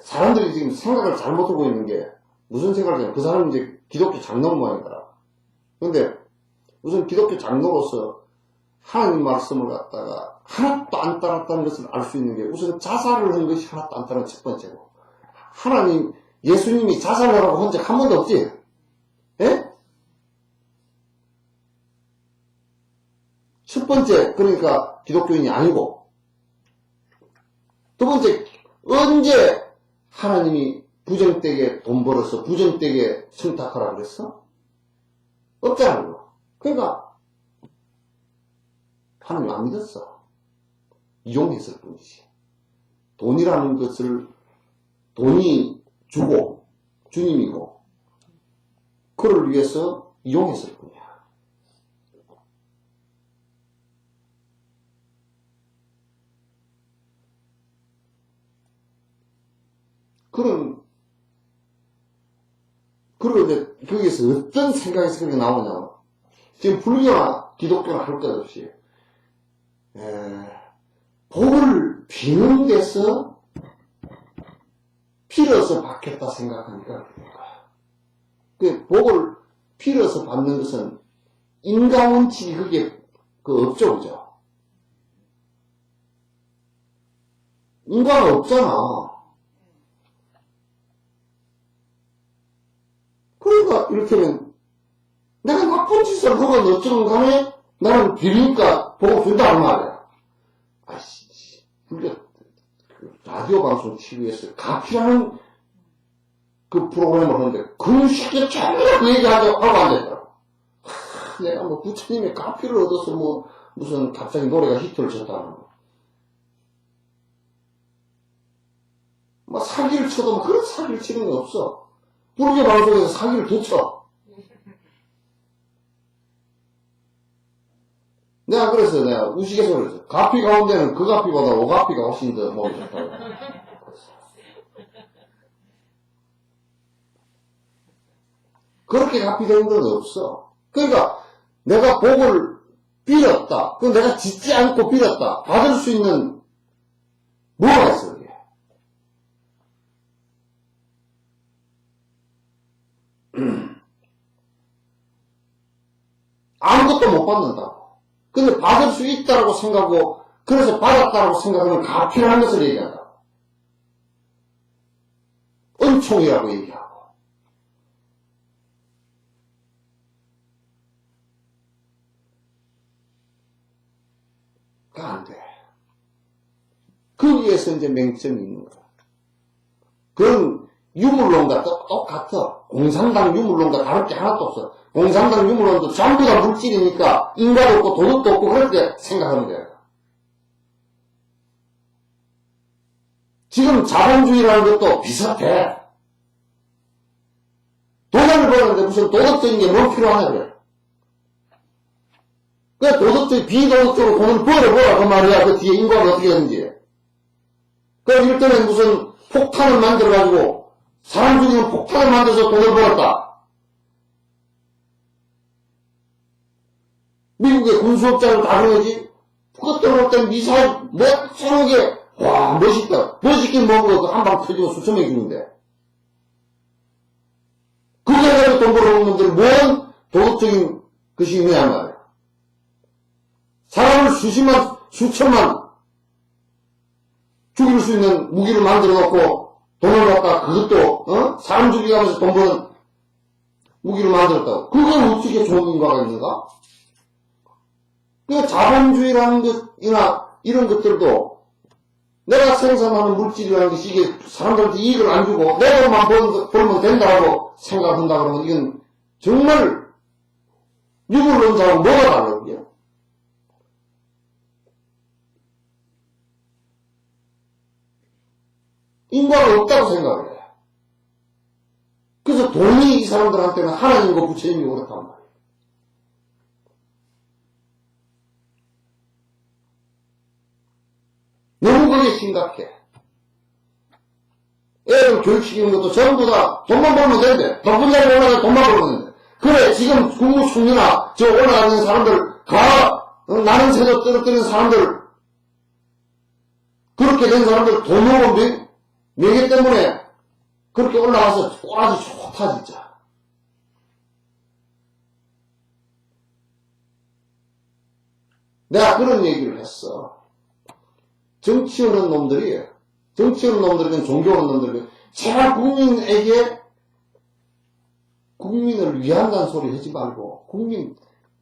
사람들이 지금 생각을 잘못하고 있는 게, 무슨 생각을 하냐면, 그 사람은 이제 기독교 장로 모양이더라. 근데, 우선 기독교 장로로서 하나님 말씀을 갖다가 하나도 안 따랐다는 것을 알 수 있는 게, 우선 자살을 한 것이 하나도 안 따른 첫 번째고, 하나님, 예수님이 자살하라고 한 적 한 번도 없지? 예? 첫 번째, 그러니까 기독교인이 아니고, 두 번째, 언제 하나님이 부정되게 돈 벌어서 부정되게 청탁하라고 그랬어? 없잖아. 그러니까 하나님 안 믿었어. 이용했을 뿐이지. 돈이라는 것을 돈이 주고 주님이고 그를 위해서 이용했을 뿐이야. 그리고 이제 거기에서 어떤 생각에서 그렇게 나오냐면, 지금 불교나 기독교나 할 것 없이, 복을 비는 데서 빌어서 받겠다 생각하니까 그런 거야. 그 복을 빌어서 받는 것은 인간원칙이 그게 없죠, 그죠? 인간은 없잖아. 그러니까 이렇게는 내가 나쁜 짓을 하건 어쩌건 간에 나는 비리니까 복을 준다는 말이야. 아이씨, 우리가 라디오 방송 TV에서 가피라는 그 프로그램을 하는데 그 시기에 전부 그 얘기하고 앉아있더라고. 내가 뭐 부처님의 가피를 얻어서 뭐 무슨 갑자기 노래가 히트를 쳤다는 거. 뭐 사기를 쳐도 뭐 그런 사기를 치는 게 없어. 불교 방송에서 사기를 더 쳐. 내가 우스갯소리를 했어. 가피 가운데는 그 가피보다 오가피가 훨씬 더 몸이 좋다고. 그렇게 가피되는 건 없어. 그러니까 내가 복을 빌었다. 그럼 내가 짓지 않고 빌었다. 받을 수 있는 뭐가 있어, 그게. 아무것도 못 받는다고. 근데 받을 수 있다고 생각하고, 그래서 받았다고 생각하면 가피라는 것을 얘기한다. 은총이라고 얘기하고. 그거 안 돼. 거기에서 이제 맹점이 있는 거야. 그런 유물론과 똑같아. 공산당 유물론과 다를 게 하나도 없어. 공산당 유물론도 전부 다 물질이니까 인간도 없고 도덕도 없고 그렇게 생각하는 거야. 지금 자본주의라는 것도 비슷해. 돈을 버는데 무슨 도덕적인 게 뭐 필요하냐 그래. 그 도덕적, 비도덕적으로 돈을 벌어보라 그 말이야. 그 뒤에 인과가 어떻게 되는지. 그래서 이럴 때는 무슨 폭탄을 만들어가지고 사람 죽이는 폭탄을 만들어서 돈을 벌었다. 미국의 군수업자를 다룬 거지. 그것도 어떤 미사일 멋지게 와 멋있다. 멋있긴 뭔가 그 한 방 터지고 수천 명이 죽는데. 그게 가지고 돈 벌어오는 놈들이 뭔 도덕적인 것이 있느냐 말이야. 사람을 수십만 수천만 죽일 수 있는 무기를 만들어 놓고 돈을 갖다 그것도 사람 죽이면서 돈 버는 무기를 만들었다고. 그게 어떻게 좋은 인과가 있는가? 그 자본주의라는 것이나 이런 것들도 내가 생산하는 물질이라는 것이 이게 사람들한테 이익을 안 주고 내 돈만 벌면 된다고 생각한다 그러면 이건 정말 유물론자하고 뭐가 다르거든요. 인과가 없다고 생각을 해. 그래서 돈이 이 사람들한테는 하나님과 부처님이 그렇단 말이에요. 너무 그게 심각해. 애를 교육시키는 것도 전부 다 돈만 벌면 되는데, 높은 자리에 올라가서 돈만 벌면 되는데. 그래, 지금 국무총리나 저 올라가는 사람들, 나는 새도 떨어뜨리는 사람들, 그렇게 된 사람들 돈으로 매개 때문에 그렇게 올라가서 꼬라지 좋다, 진짜. 내가 그런 얘기를 했어. 정치하는 놈들이, 정치하는 종교하는 놈들이, 제발 국민을 위한다는 소리 하지 말고, 국민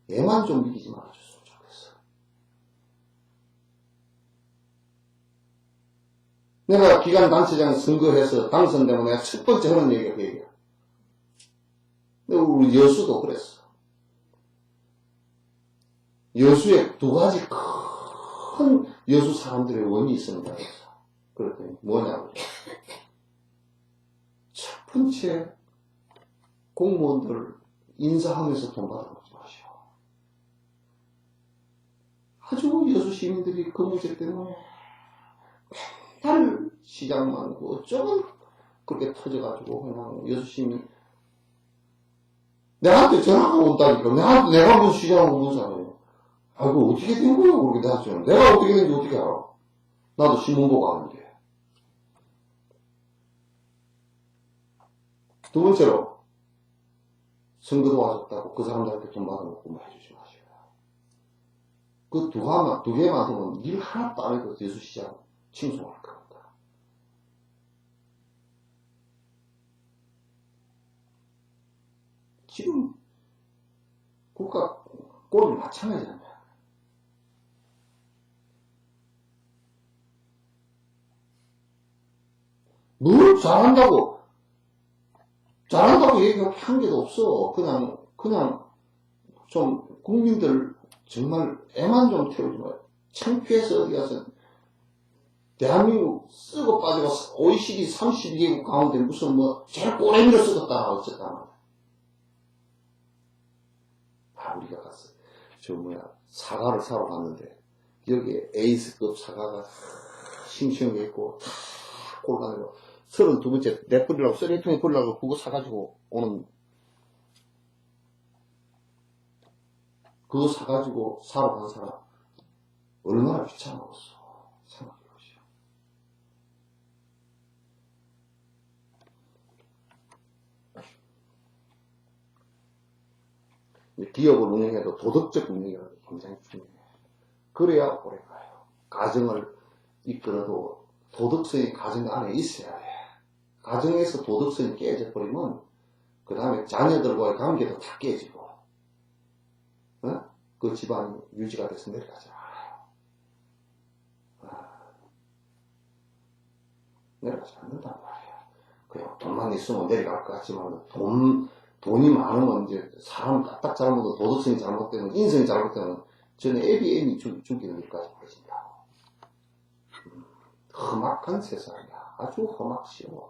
애만 좀 믿기지 말아줬으면 좋겠어. 내가 기간단체장 선거해서 당선되면 내가 첫 번째 하는 얘기가 그 얘기야. 근데 우리 여수도 그랬어. 여수에 두 가지 큰 여수 사람들의 원인이 있습니다. 그랬더니 뭐냐고. 첫 번째, 공무원들 인사하면서 돈 받아먹지 마시오. 아주 여수 시민들이 그 문제 때문에 맨날 시장만 어쩌면 그렇게 터져가지고 그냥 여수 시민 내한테 전화가 온다니까. 내가 무슨 시장하고 무슨 상관이야. 아이고 어떻게 된 거야 그렇게 내한테. 내가 어떻게 된지 어떻게 알아. 나도 신문 보고 아는데. 두 번째로 선거 도와줬다고 그 사람들한테 돈 받아먹고 뭐 해주지 마시오. 그 두 개만 하면 일 하나도 안 해도 여수시장 칭송할 겁니다. 지금 국가 꼴이 마찬가지잖아요. 뭘 잘한다고 얘기할 한계도 없어. 그냥 좀 국민들 정말 애만 좀 태우지 마요. 창피해서 어디 가서 대한민국 쓰고 빠지고 OECD 32개국 가운데 무슨 뭐 제일 꼬레미를 쓰겠다 어쨌다. 우리가 갔어. 사과를 사러 갔는데 여기에 에이스급 사과가 싱싱하게 있고 다 골라내고 32번째 내 뿌리라고 쓰레기통에 뿌리라고 그거 사가지고 오는 그거 사가지고 사러 간 사람 얼마나 귀찮았어. 생각해보시오. 기업을 운영해도 도덕적 운영이라는 게 굉장히 중요해요. 그래야 오래가요. 가정을 이끌어도 도덕성이 가정 안에 있어야 돼. 가정에서 도덕성이 깨져버리면 그 다음에 자녀들과의 관계도 다 깨지고 그 집안이 유지가 돼서 내려가지 않아요. 내려가지 않는단 말이에요. 그냥 돈만 있으면 내려갈 것 같지만 돈이 많으면 이제 사람 딱 잘못해도 도덕성이 잘못되면 인성이 잘못되면 전에 애비 죽이는 일까지 벌어진다고. 험악한 세상이야. 아주 험악시오.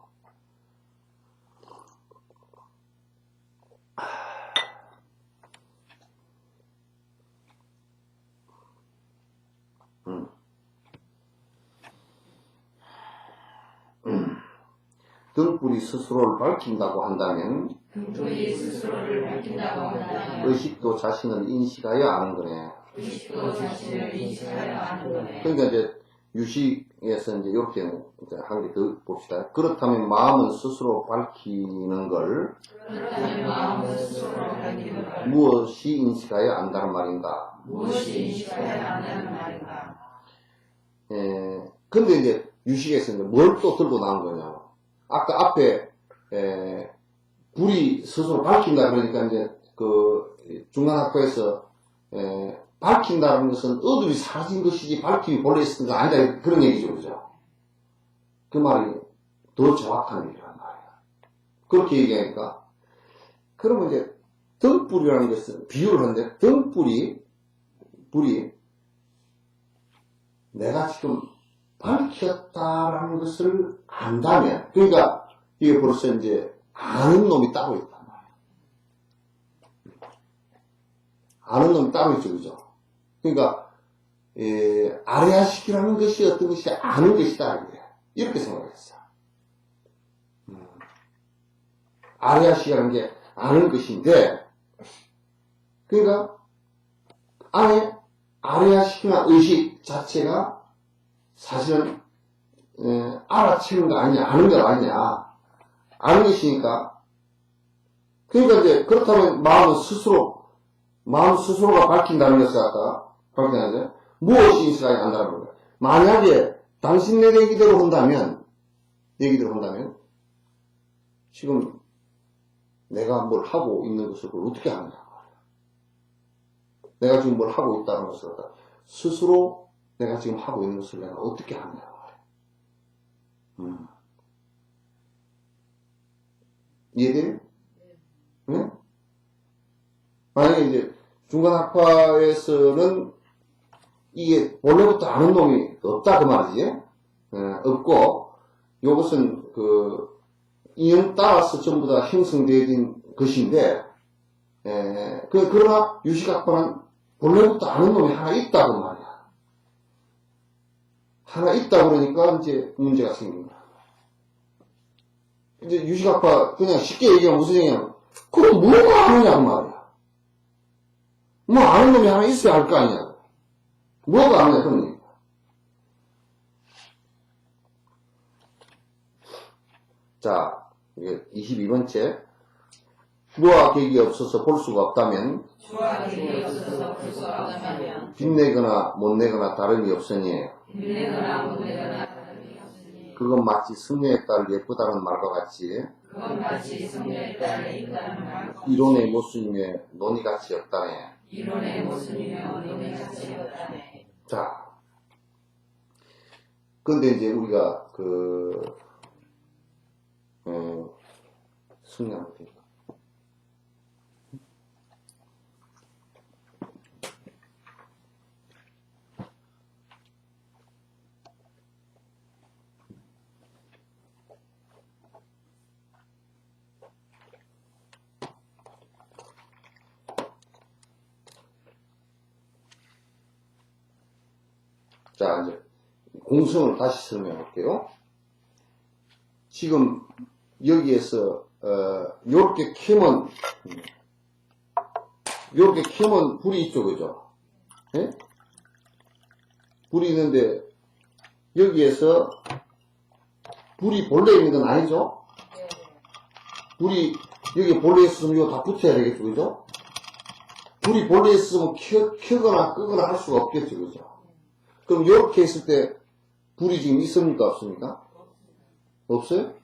등불이 스스로를 밝힌다고 한다면 등불이 스스로를 밝힌다고 한다면 의식도 자신을 인식하여 아는 거네. 의식도 자신을 인식하여 아는 거네. 그러니까 이제 유식에서 이제 이렇게 한 개 더 봅시다. 그렇다면 마음은 스스로 밝히는 걸 그렇다면 마음은 스스로 밝히는 걸 무엇이 인식하여 안다는 말인가? 무엇이 인식하여 안다는 말인가? 근데 이제 유식에서 이제 뭘 또 들고 나온 거냐? 아까 앞에 불이 스스로 밝힌다 그러니까 이제 그 중간학교에서 밝힌다는 것은 어둠이 사라진 것이지 밝힘이 본래 있었던 거 아니다 그런 얘기죠, 그죠? 그 말이 더 정확한 얘기란 말이야. 그렇게 얘기하니까 그러면 이제 등불이라는 것은 비유를 하는데 불이 내가 지금 밝혔다라는 것을 안다면, 그러니까 이게 벌써 이제 아는 놈이 따로 있단 말이에요. 아는 놈이 따로 있죠, 그죠? 그러니까, 아래아식이라는 것이 어떤 것이 아는 것이다, 이렇게 생각했어요. 아래아식이라는 게 아는 것인데, 그러니까, 아래아식이나 의식 자체가 사실은, 알아채는 거 아니냐, 아는 거 아니냐, 아는 것이니까, 그러니까 이제, 그렇다면 마음 스스로가 밝힌다는 것을 아까, 밝힌다는 무엇이 있어야 한다는 거예요. 만약에 당신네 얘기대로 한다면, 지금 내가 뭘 하고 있는 것을 어떻게 하느냐. 내가 지금 뭘 하고 있다는 것을 스스로 내가 지금 하고 있는 것을 내가 어떻게 하느냐. 이해돼요? 네? 만약에 이제 중간학파에서는 이게 원래부터 아는 놈이 없다 그 말이지. 없고 이것은 그 인연 따라서 전부 다 형성되어진 것인데 그러나 유식학파는 원래부터 아는 놈이 하나 있다 그 말이야. 하나 있다 그러니까 이제 문제가 생긴 거야. 이제 유식학파 그냥 쉽게 얘기하면 무슨 얘기냐면 그럼 뭐가 아느냐 그 말이야. 뭐 아는 놈이 하나 있어야 할 거 아니야. 뭐가 아느냐 그런 얘기야. 자, 이게 22번째. 주와 객이 없어서 볼 수가 없다면 주와 객이 없어서 볼 수가 없다면 빛내거나 못 내거나 다름이 없으니 빛내거나 못 내거나 다름이 없으니 그건 마치 승려에 따라 예쁘다는 말과 같이 그건 마치 성령에 따라 있다는 말과 이론의 모순임에 논의가치 없다네. 이론의 모순이며 논의 가치 없다네. 자, 근데 이제 우리가 승려는 자, 이제 공성을 다시 설명해 볼게요. 지금 여기에서 요렇게 켜면 불이 있죠, 그죠? 예? 불이 있는데 여기에서 불이 본래 있는 건 아니죠? 불이 여기 본래 있으면 이거 다 붙여야 되겠죠, 그죠? 불이 본래 있으면 켜거나 끄거나 할 수가 없겠죠, 그죠? 그럼 이렇게 했을 때 불이 지금 있습니까 없습니까? 없어요?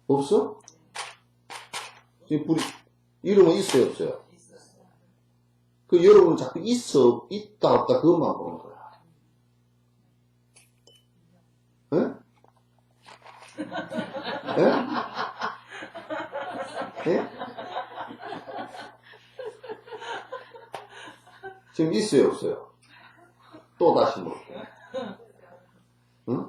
없어? 지금 불이 이름은 있어요 없어요? 그 여러분은 자꾸 있다 없다 그것만 보는 거야. 예? 예? 예? 지금 있어요, 없어요? 또 다시 물을게요. 응?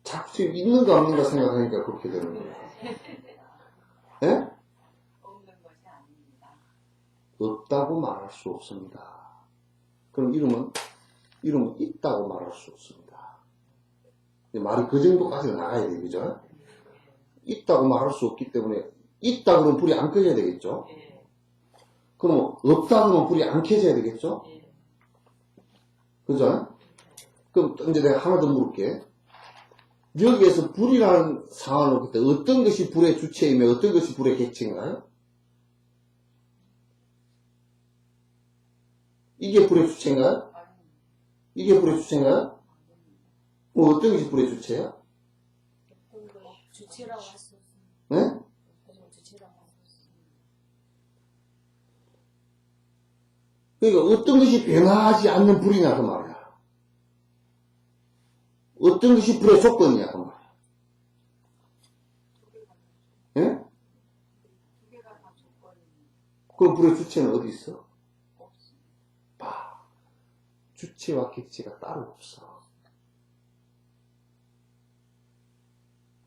자꾸 지금 있는가 없는가 생각하니까 그렇게 되는 거예요. 예? 없는 것이 아닙니다. 없다고 말할 수 없습니다. 그럼 이름은 있다고 말할 수 없습니다. 말이 그 정도까지 나가야 돼요, 그죠? 있다고 말할 수 없기 때문에 있다 그러면 불이 안 켜져야 되겠죠? 그럼 없다 그러면 불이 안 켜져야 되겠죠? 그죠? 그럼 이제 내가 하나 더 물을게. 여기에서 불이라는 상황을 볼 때 어떤 것이 불의 주체이며 어떤 것이 불의 객체인가요? 이게 불의 주체인가요? 이게 불의 주체인가요? 뭐 어떤 것이 불의 주체야? 주체라고 할 수 없습니다. 네? 주체라고 할 수 없습니다. 그러니까 어떤 것이 변화하지 않는 불이냐 그 말이야. 어떤 것이 불의 조건이냐 그 말이야. 예? 그럼 불의 주체는 어디 있어? 주체와 객체가 따로 없어.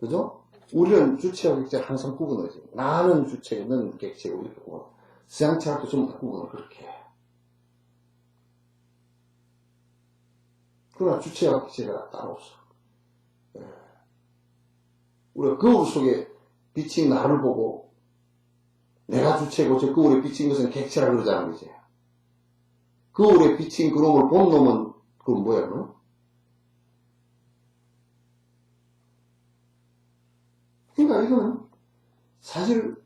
그죠? 우리는 주체와 객체를 항상 구분하지. 나는 주체고 너는 객체고 이렇게 구분. 서양철학도 전부 다 구분을 그렇게 해. 그러나 주체와 객체가 따로 없어. 예. 우리가 거울 속에 비친 나를 보고 내가 주체고 저 거울에 비친 것은 객체라 그러자는 거지. 거울에 비친 그놈을 본 놈은 그건 뭐야 그럼? 그러니까 이거는 사실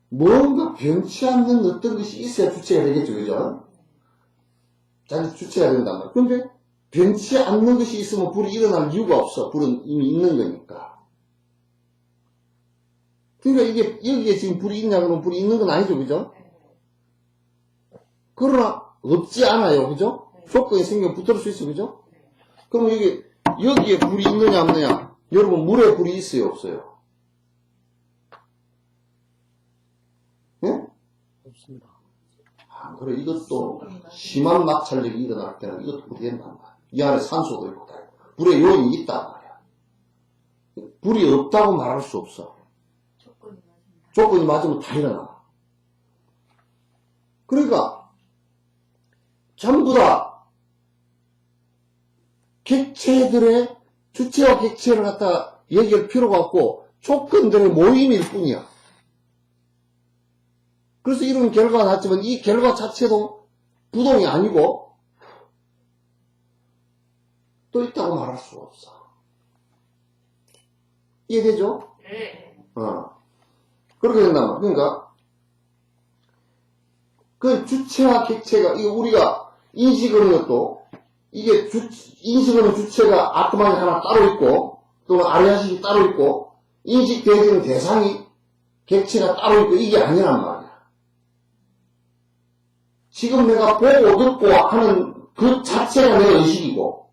뭔가 변치 않는 어떤 것이 있어야 주체가 되겠죠, 그죠? 자기 주체가 된단 말이야. 근데 변치 않는 것이 있으면 불이 일어날 이유가 없어. 불은 이미 있는 거니까. 그러니까 이게 여기에 지금 불이 있냐 그러면 불이 있는 건 아니죠, 그죠? 그러나 없지 않아요, 그죠? 조건이 생기면 붙을 수 있어, 그죠? 그럼 여기에 불이 있느냐 없느냐? 여러분 물에 불이 있어요, 없어요? 예? 없습니다. 아, 그래, 이것도 심한 낙찰력이 일어날 때는 이것도 불이 된단 말이야. 이 안에 산소도 있고 다 있고. 불의 요인이 있단 말이야. 불이 없다고 말할 수 없어. 조건이 맞으면 다 일어나. 그러니까 전부 다 객체들의 주체와 객체를 갖다 얘기할 필요가 없고 조건들의 모임일 뿐이야. 그래서 이런 결과가 났지만 이 결과 자체도 부동이 아니고 또 있다고 말할 수가 없어. 이해되죠? 네. 그렇게 된단 말이야. 그러니까 그 주체와 객체가 이게 우리가 인식하는 것도 이게 인식하는 주체가 아트만이 하나 따로 있고 또는 아리아식이 따로 있고 인식되어지는 대상이 객체가 따로 있고 이게 아니란 말이야. 지금 내가 보고 듣고 하는 그 자체가 내 의식이고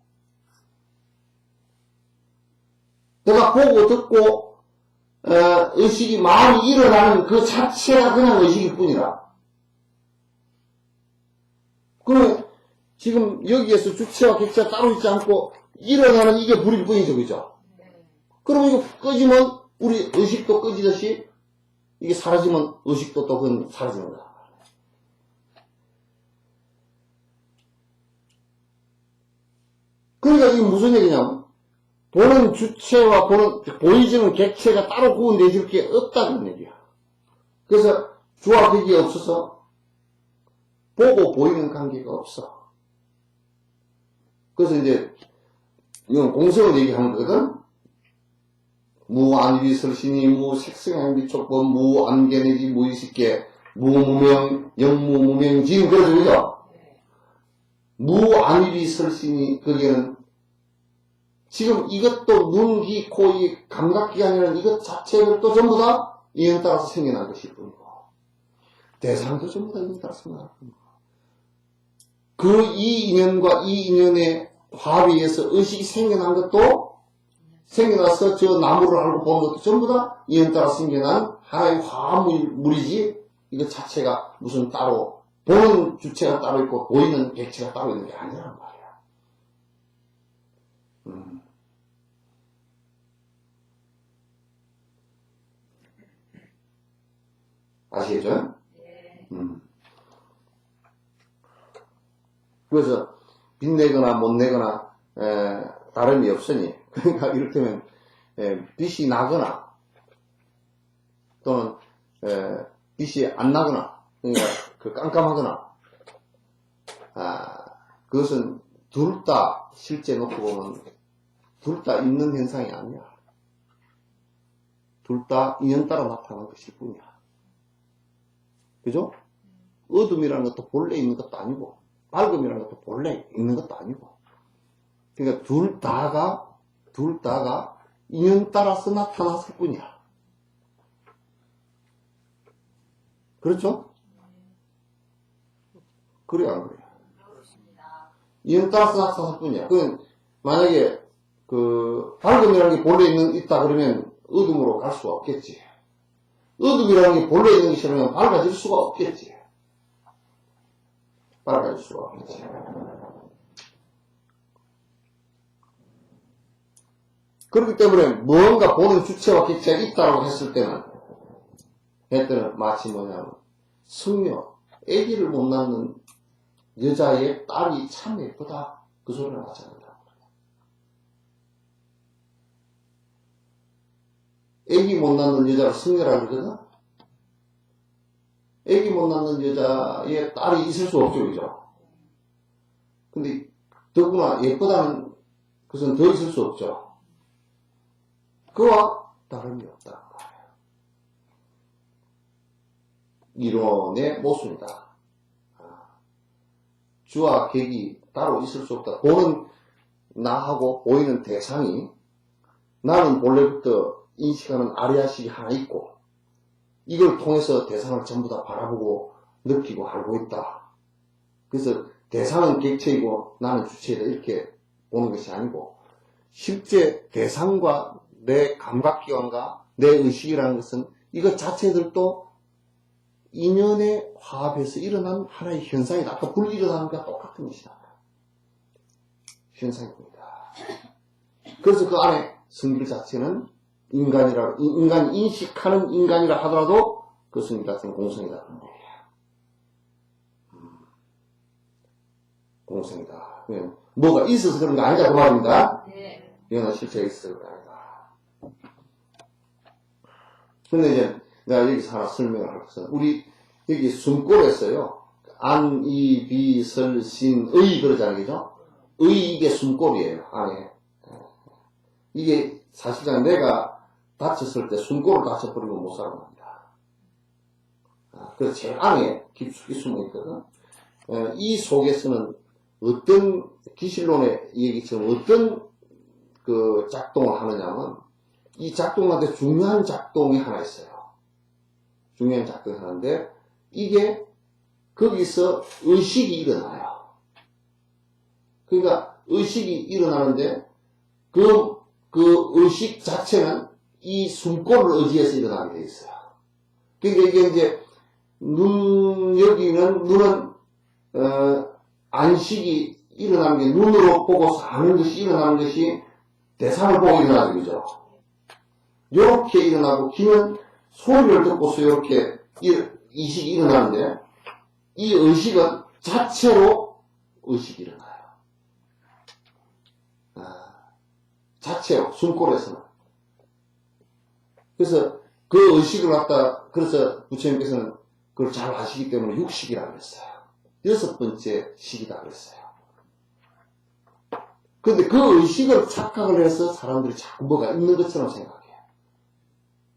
내가 보고 듣고 의식이 마음이 일어나는 그 자체가 그냥 의식일 뿐이라. 그러면 지금 여기에서 주체와 객체가 따로 있지 않고 일어나는 이게 불일 뿐이죠, 그죠? 그러면 이거 꺼지면 우리 의식도 꺼지듯이 이게 사라지면 의식도 또 그건 사라지는 거야. 그러니까 이게 무슨 얘기냐면 보는 주체와 보이지는 객체가 따로 구분되어질 게 없다는 얘기야. 그래서 주와 객이 없어서 보고 보이는 관계가 없어. 그래서 이제 이건 공성을 얘기하는 거거든. 무안위비 설신이 무색성향비 촉법 무안개내지 무의식계 무무명 영무무명진 그러죠, 그죠? 무안위비 설신이 거기에는 지금 이것도 눈, 귀, 코, 이 감각기관이라는 이것 자체를 또 전부 다 인연 따라서 생겨난 것일 뿐이고 대상도 전부 다 인연 따라서 생겨난 뿐이고 그 이 인연과 이 인연의 화합에 의해서 의식이 생겨난 것도 생겨나서 저 나무를 알고 보는 것도 전부 다 인연 따라 생겨난 하나의 화합물이지 이것 자체가 무슨 따로 보는 주체가 따로 있고 보이는 객체가 따로 있는 게 아니란 말이야. 아시겠죠? 네. 그래서 빛내거나 못 내거나 다름이 없으니 그러니까 이를테면 빛이 나거나 또는 빛이 안 나거나 그러니까 그 깜깜하거나 그것은 둘 다 실제 놓고 보면 둘 다 있는 현상이 아니야. 둘 다 인연 따라 나타나는 것일 뿐이야. 그죠? 어둠이라는 것도 본래 있는 것도 아니고 밝음이라는 것도 본래 있는 것도 아니고 그러니까 둘 다가 인연 따라서 나타났을 뿐이야. 그렇죠? 그래 안 그래? 그렇습니다. 인연 따라서 나타났을 뿐이야. 만약에 밝음이라는 게 본래 있다 그러면 어둠으로 갈 수가 없겠지. 어둠이라는 게 본래 있는 것이라면 밝아질 수가 없겠지. 밝아질 수가 없겠지. 그렇기 때문에 무언가 보는 주체와 객체가 있다고 했을 때는 마치 뭐냐면 승려, 아기를 못 낳는 여자의 딸이 참 예쁘다. 그 소리랑 마찬가지다. 아기 못 낳는 여자가 승려라 그러거든? 아기 못 낳는 여자의 딸이 있을 수 없죠, 그죠? 근데 더구나 예쁘다는 것은 더 있을 수 없죠. 그와 다름이 없다. 이론의 모순이다. 주와 객이 따로 있을 수 없다. 보는 나하고 보이는 대상이 나는 본래부터 인식하는 아리아식이 하나 있고 이걸 통해서 대상을 전부 다 바라보고 느끼고 알고 있다. 그래서 대상은 객체이고 나는 주체이다 이렇게 보는 것이 아니고 실제 대상과 내 감각기관과 내 의식이라는 것은 이것 자체들도 인연의 화합에서 일어난 하나의 현상이다. 아까 불이 일어나는 것과 똑같은 것이다. 현상입니다. 그래서 그 안에 성질 자체는 인간 인식하는 인간이라 하더라도 그 성질 자체는 공성이다. 공성이다. 뭐가 있어서 그런 거 아니다 그 말입니다. 네. 이거는 실체가 있어서 그런 거 아니다. 근데 이제 내가 여기서 하나 설명을 할 것은 우리 여기 숨골에서요 안, 이, 비, 설, 신, 의 그러잖아요. 그죠? 의 이게 숨골이에요. 안에 이게 사실상 내가 다쳤을 때 숨골을 다쳐버리면 못 살아납니다. 그래서 제일 안에 깊숙이 숨어있거든. 이 속에서는 어떤 기실론의 얘기처럼 어떤 그 작동을 하느냐면 이 작동하는데 중요한 작동이 하나 있어요. 중요한 작동이 하나인데 이게 거기서 의식이 일어나요. 그러니까 의식이 일어나는데 그 의식 자체는 이 숨골을 의지해서 일어나게 돼 있어요. 그러니까 이게 이제 여기는 눈은 안식이 일어나는 게 눈으로 보고서 아는 것이 일어나는 것이 대상을 보고 일어나죠. 그죠? 요렇게 일어나고 귀는 소리를 듣고서 이렇게 이식이 일어나는데 이 의식은 자체로 의식이 일어나요. 자체로 숨골에서는. 그래서 그 의식을 갖다 그래서 부처님께서는 그걸 잘 아시기 때문에 육식이라고 했어요. 6번째 식이다 그랬어요. 근데 그 의식을 착각을 해서 사람들이 자꾸 뭐가 있는 것처럼 생각해요.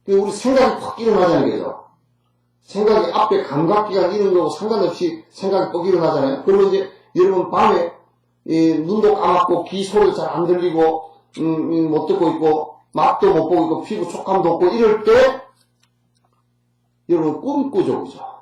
우리 생각이 팍 일어나자는 거죠. 생각이 앞에 감각기관 이런 거하고 상관없이 생각이 꼭 일어나잖아요. 그러면 이제 여러분 밤에 눈도 까맣고 귀 소리 잘 안 들리고 못 듣고 있고 맛도 못 보고 있고 피부 촉감도 없고 이럴 때 여러분 꿈꾸죠. 그죠?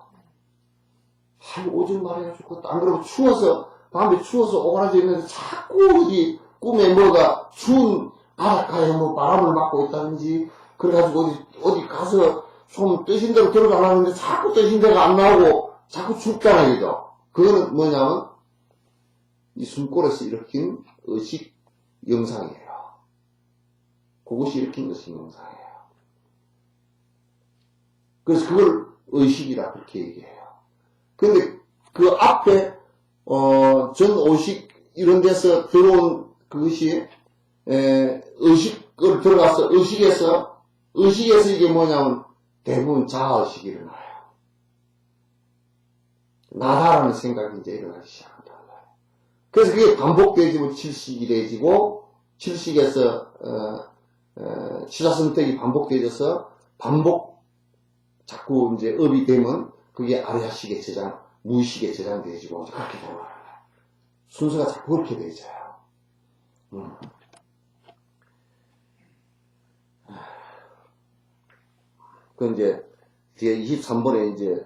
오줌 마려가 죽겠다. 안 그러면 추워서 밤에 추워서 오그라져 있는데 자꾸 어디 꿈에 뭐가 추운 바닷가에 뭐 바람을 맞고 있다든지 그래가지고 어디 가서 좀 뜨신 대로 들어가려는데 자꾸 뜨신 데가 안 나오고 자꾸 춥잖아요. 그죠? 그거는 뭐냐면 이 숨골에서 일으킨 의식 영상이에요. 그것이 일으킨 의식 영상이에요. 그래서 그걸 의식이라 그렇게 얘기해요. 근데 그 앞에 전오식 이런 데서 들어온 그것이 의식을 들어가서 의식에서 이게 뭐냐면 대부분 자아의식이 일어나요. 나다라는 생각이 이제 일어나기 시작한다. 그래서 그게 반복되지고 칠식이 되지고 칠식에서 치사선택이 반복되어서 자꾸 이제 업이 되면 그게 아리아식의 저장, 무의식의 저장되어지고 그렇게 되는 거예요. 순서가 자꾸 그렇게 되어져요. 그 이제 뒤에 23번에 이제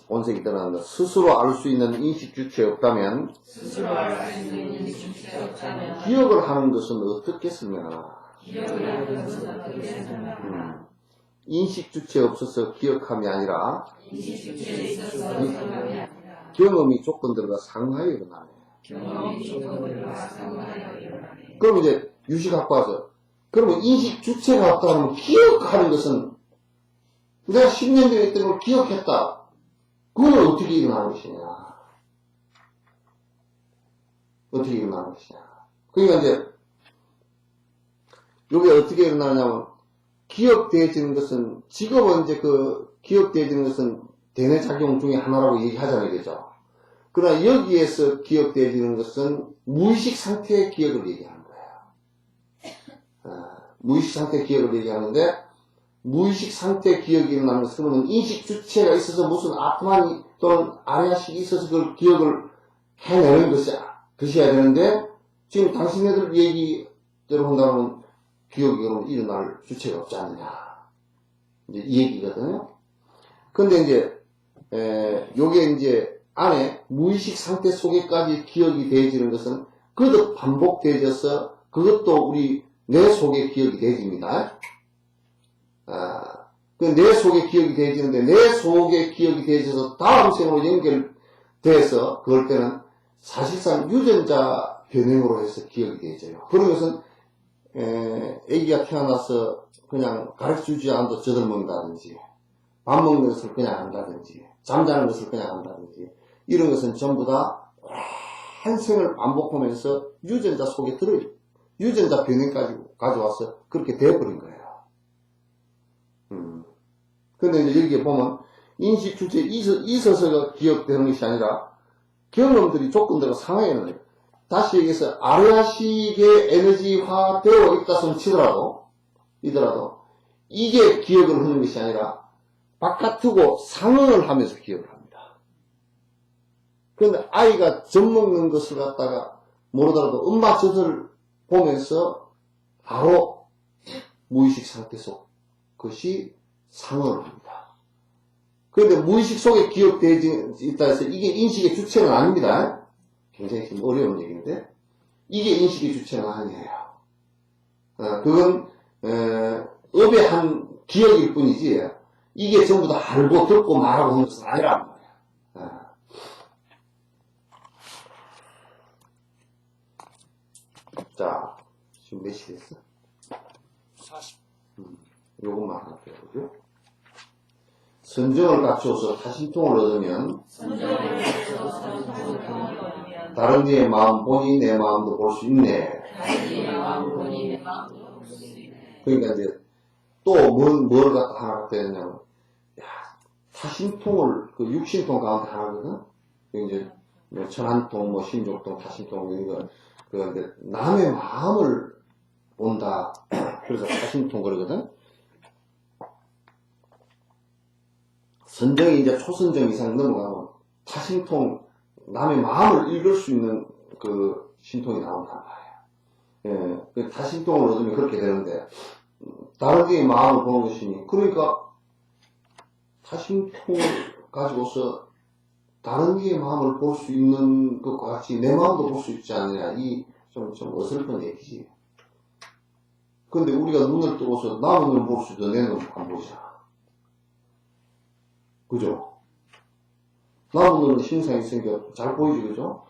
본색이 드러난다. 스스로 알 수 있는 인식 주체가 없다면 스스로 알 수 있는 주체가 없다면 기억을 하는 것은 어떻게 설명하나? 기억을 하는 것은 어떻게 설명하나? 인식 주체가 없어서 기억함이 아니라 인식 주체에 있어서 경험이 아니라 경험이 조건들과 상하여 일어나네. 경험이 조건들과 상하여 일어나네. 그럼 이제 유식학과에서 그러면 인식 주체가 없다 하면 기억하는 것은 내가 10년 전에 했던 걸 기억했다. 그건 어떻게 일어나는 것이냐. 어떻게 일어나는 것이냐. 그러니까 이제 이게 어떻게 일어나냐면 기억되어지는 것은 직업은 이제 그 기억되어지는 것은 대뇌작용 중에 하나라고 얘기하잖아요. 그죠? 그러나 여기에서 기억되어지는 것은 무의식 상태의 기억을 얘기하는 거예요. 무의식 상태의 기억을 얘기하는데 무의식 상태의 기억이 일어나는 것은 인식 주체가 있어서 무슨 아트만이 또는 아레아식이 있어서 그걸 기억을 해내는 것이어야 되는데 지금 당신네들 얘기대로 한다면 기억이 그럼 일어날 주체가 없지 않느냐. 이제 이 얘기거든요. 근데 이제, 요게 이제 안에 무의식 상태 속에까지 기억이 되어지는 것은 그것도 반복되어져서 그것도 우리 뇌 속에 기억이 되어집니다. 그 뇌 속에 기억이 되어지는데 뇌 속에 기억이 되어져서 다음 생으로 연결돼서 그럴 때는 사실상 유전자 변형으로 해서 기억이 되어져요. 그런 것은 애기가 태어나서 그냥 가르쳐주지 않아도 젖어먹는다든지 밥 먹는 것을 그냥 한다든지 잠자는 것을 그냥 한다든지 이런 것은 전부 다 한 생을 반복하면서 유전자 속에 들어요. 유전자 변형까지 가져와서 그렇게 되어버린 거예요. 근데 이제 여기에 보면 인식 주체에 있어서가 기억되는 것이 아니라 경험들이 조건들과 상하에는 다시 얘기해서 아레아식의 에너지화 되어 있다 손 치더라도 이게 기억을 하는 것이 아니라 바깥으로 상응을 하면서 기억을 합니다. 그런데 아이가 젖 먹는 것을 갖다가 모르더라도 엄마 젖을 보면서 바로 무의식 상태 속 것이 상응을 합니다. 그런데 무의식 속에 기억되어 있다 해서 이게 인식의 주체는 아닙니다. 굉장히 좀 어려운 얘기인데 이게 인식의 주체는 아니에요. 그건 업의 한 기억일 뿐이지 이게 전부 다 알고 듣고 말하고 하는 것은 아니란 말이에요. 자, 지금 몇 시 됐어? 40. 요것만 할게요. 그죠? 선정을 갖추어서 타신통을 얻으면 다른 이의 마음 보니 내 마음도 볼 수 있네. 그러니까 이제 또 뭘 갖다 하나 갖다 했냐면 타신통을 그 육신통 가운데 하나거든. 이제 뭐 천안통, 뭐 신족통, 타신통 이런 거 그런데 남의 마음을 본다. 그래서 타신통 그러거든. 선정이 이제 초선정 이상 넘어가면 타신통, 남의 마음을 읽을 수 있는 그 신통이 나온단 말이에요. 그 타신통을 얻으면 그렇게 되는데, 다른 이의 마음을 보는 것이니, 그러니까 타신통을 가지고서 다른 이의 마음을 볼 수 있는 것과 같이 내 마음도 볼 수 있지 않느냐. 좀 어설픈 얘기지. 근데 우리가 눈을 뜨고서 남의 눈을 볼 수도 내 눈을 안 보잖아. 그죠? 남의 눈은 신상이 있으니까 잘 보이지, 그죠?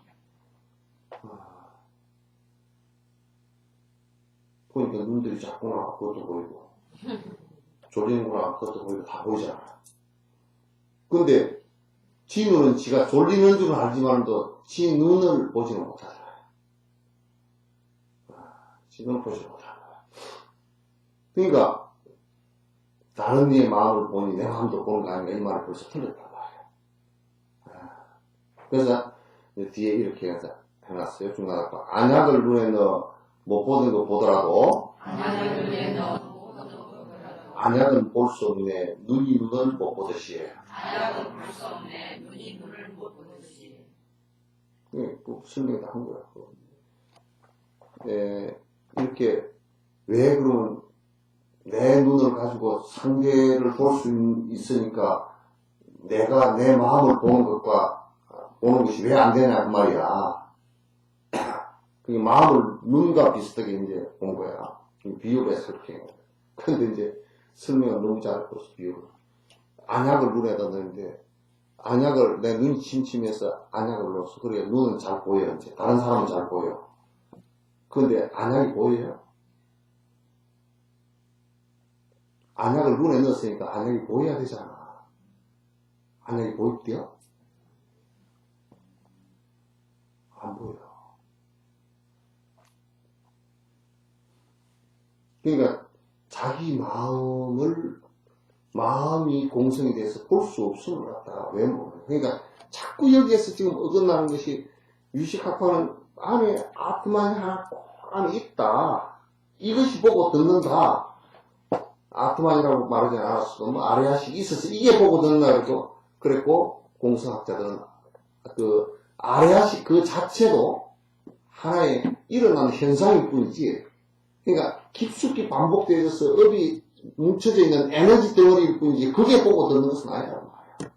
보니까 눈들이 작구나, 그것도 보이고. 졸리는구나, 그것도 보이고, 다 보이잖아. 근데, 지 눈은 지가 졸리는 줄은 알지만도, 지 눈을 보지는 못하잖아요. 지 눈을 보지 못하는 거야. 그러니까, 다른 이의 마음을 보니 내 마음도 보는 거 아닌가 이 말을 벌써 틀렸단 말이에요. 그래서 뒤에 이렇게 해놨어요. 중간 아까 안약을 눈에 넣어 못 보는 거 보더라도 안약은 볼 수 없네 눈이 눈을 못 보듯이 안약은 볼 수 없네 눈이 눈을 못 보듯이. 그 설명이 다 한 거야. 이렇게 왜 그러면 내 눈을 가지고 상대를 볼 수 있으니까 내가 내 마음을 보는 것과 보는 것이 왜 안 되냐 그 말이야. 그게 마음을 눈과 비슷하게 이제 본 거야. 비유를 해서 그렇게. 근데 이제 설명을 너무 잘해서 비유를. 안약을 눈에다 넣는데 안약을 내 눈이 침침해서 안약을 넣었어. 그래 눈은 잘 보여 이제 다른 사람은 잘 보여. 근데 안약이 보여요? 안약을 눈에 넣었으니까 안약이 보여야 되잖아. 안약이 보일게요? 안 보여. 그러니까 자기 마음이 공성이 돼서 볼 수 없음을 갖다가 왜 모르는. 그러니까 자꾸 여기에서 지금 어긋나는 것이 유식학파는 안에 아트만이 하나 꼭 안에 있다. 이것이 보고 듣는다. 아트만이라고 말하지 않았어도 뭐 아레아식이 있어서 이게 보고 듣는다 그랬고 공성학자들은 그 아레아식 그 자체도 하나의 일어나는 현상일 뿐이지. 그러니까 깊숙이 반복되어서 업이 뭉쳐져 있는 에너지 덩어리일 뿐이지 그게 보고 듣는 것은 아니란 말이야.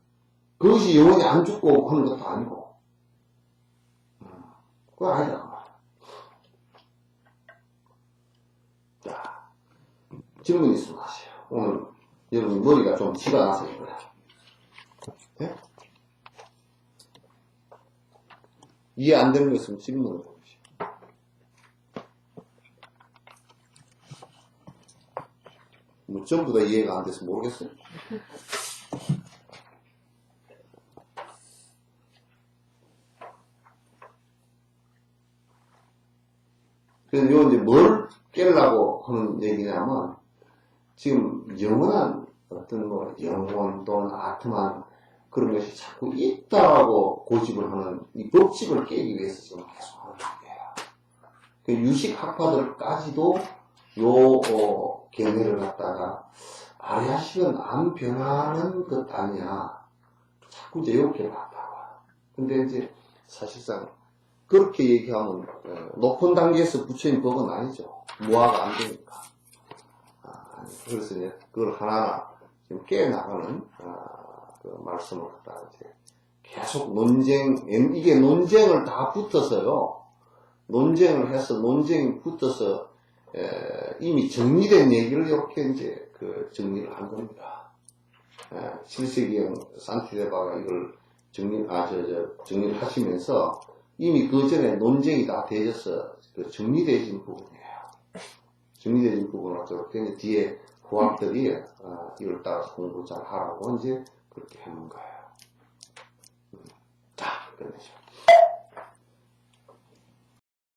그것이 영원히 안 죽고 하는 것도 아니고 그건 아니란 말이야. 자, 질문 있으면 하세요. 오늘 여러분 머리가 좀 지가 나서 그래. 네? 이해 안 되는 거 있으면 질문을 해보세요. 뭐 전부 다 이해가 안 돼서 모르겠어요. 그래서 요 이제 뭘 깨려고 하는 얘기냐면 지금 영원한 어떤 뭐 영혼 또는 아트만 그런 것이 자꾸 있다라고 고집을 하는 이 법칙을 깨기 위해서 지금 계속 하는 거예요. 그 유식학파들까지도 요 견해를 갖다가 아레아식은 안 변하는 것 아니야. 자꾸 이제 이렇게 봤다고. 근데 이제 사실상 그렇게 얘기하면 높은 단계에서 부처님 법은 아니죠. 무화가 안 되니까. 그래서 이제 그걸 하나하나 지금 깨나가는 그 말씀을 갖다가 이제 계속 이게 논쟁을 다 붙어서요. 논쟁을 해서 논쟁이 붙어서 이미 정리된 얘기를 이렇게 이제 그 정리를 한 겁니다. 7세기형 산티데바가 이걸 정리를 하시면서 이미 그 전에 논쟁이 다 되어서 그 정리되어진 부분이에요. 정리되어진 부분을 저렇게 뒤에 후학들이 이걸 따라서 공부 잘 하라고 이제 그렇게 해놓은 거예요. 자, 끝내죠.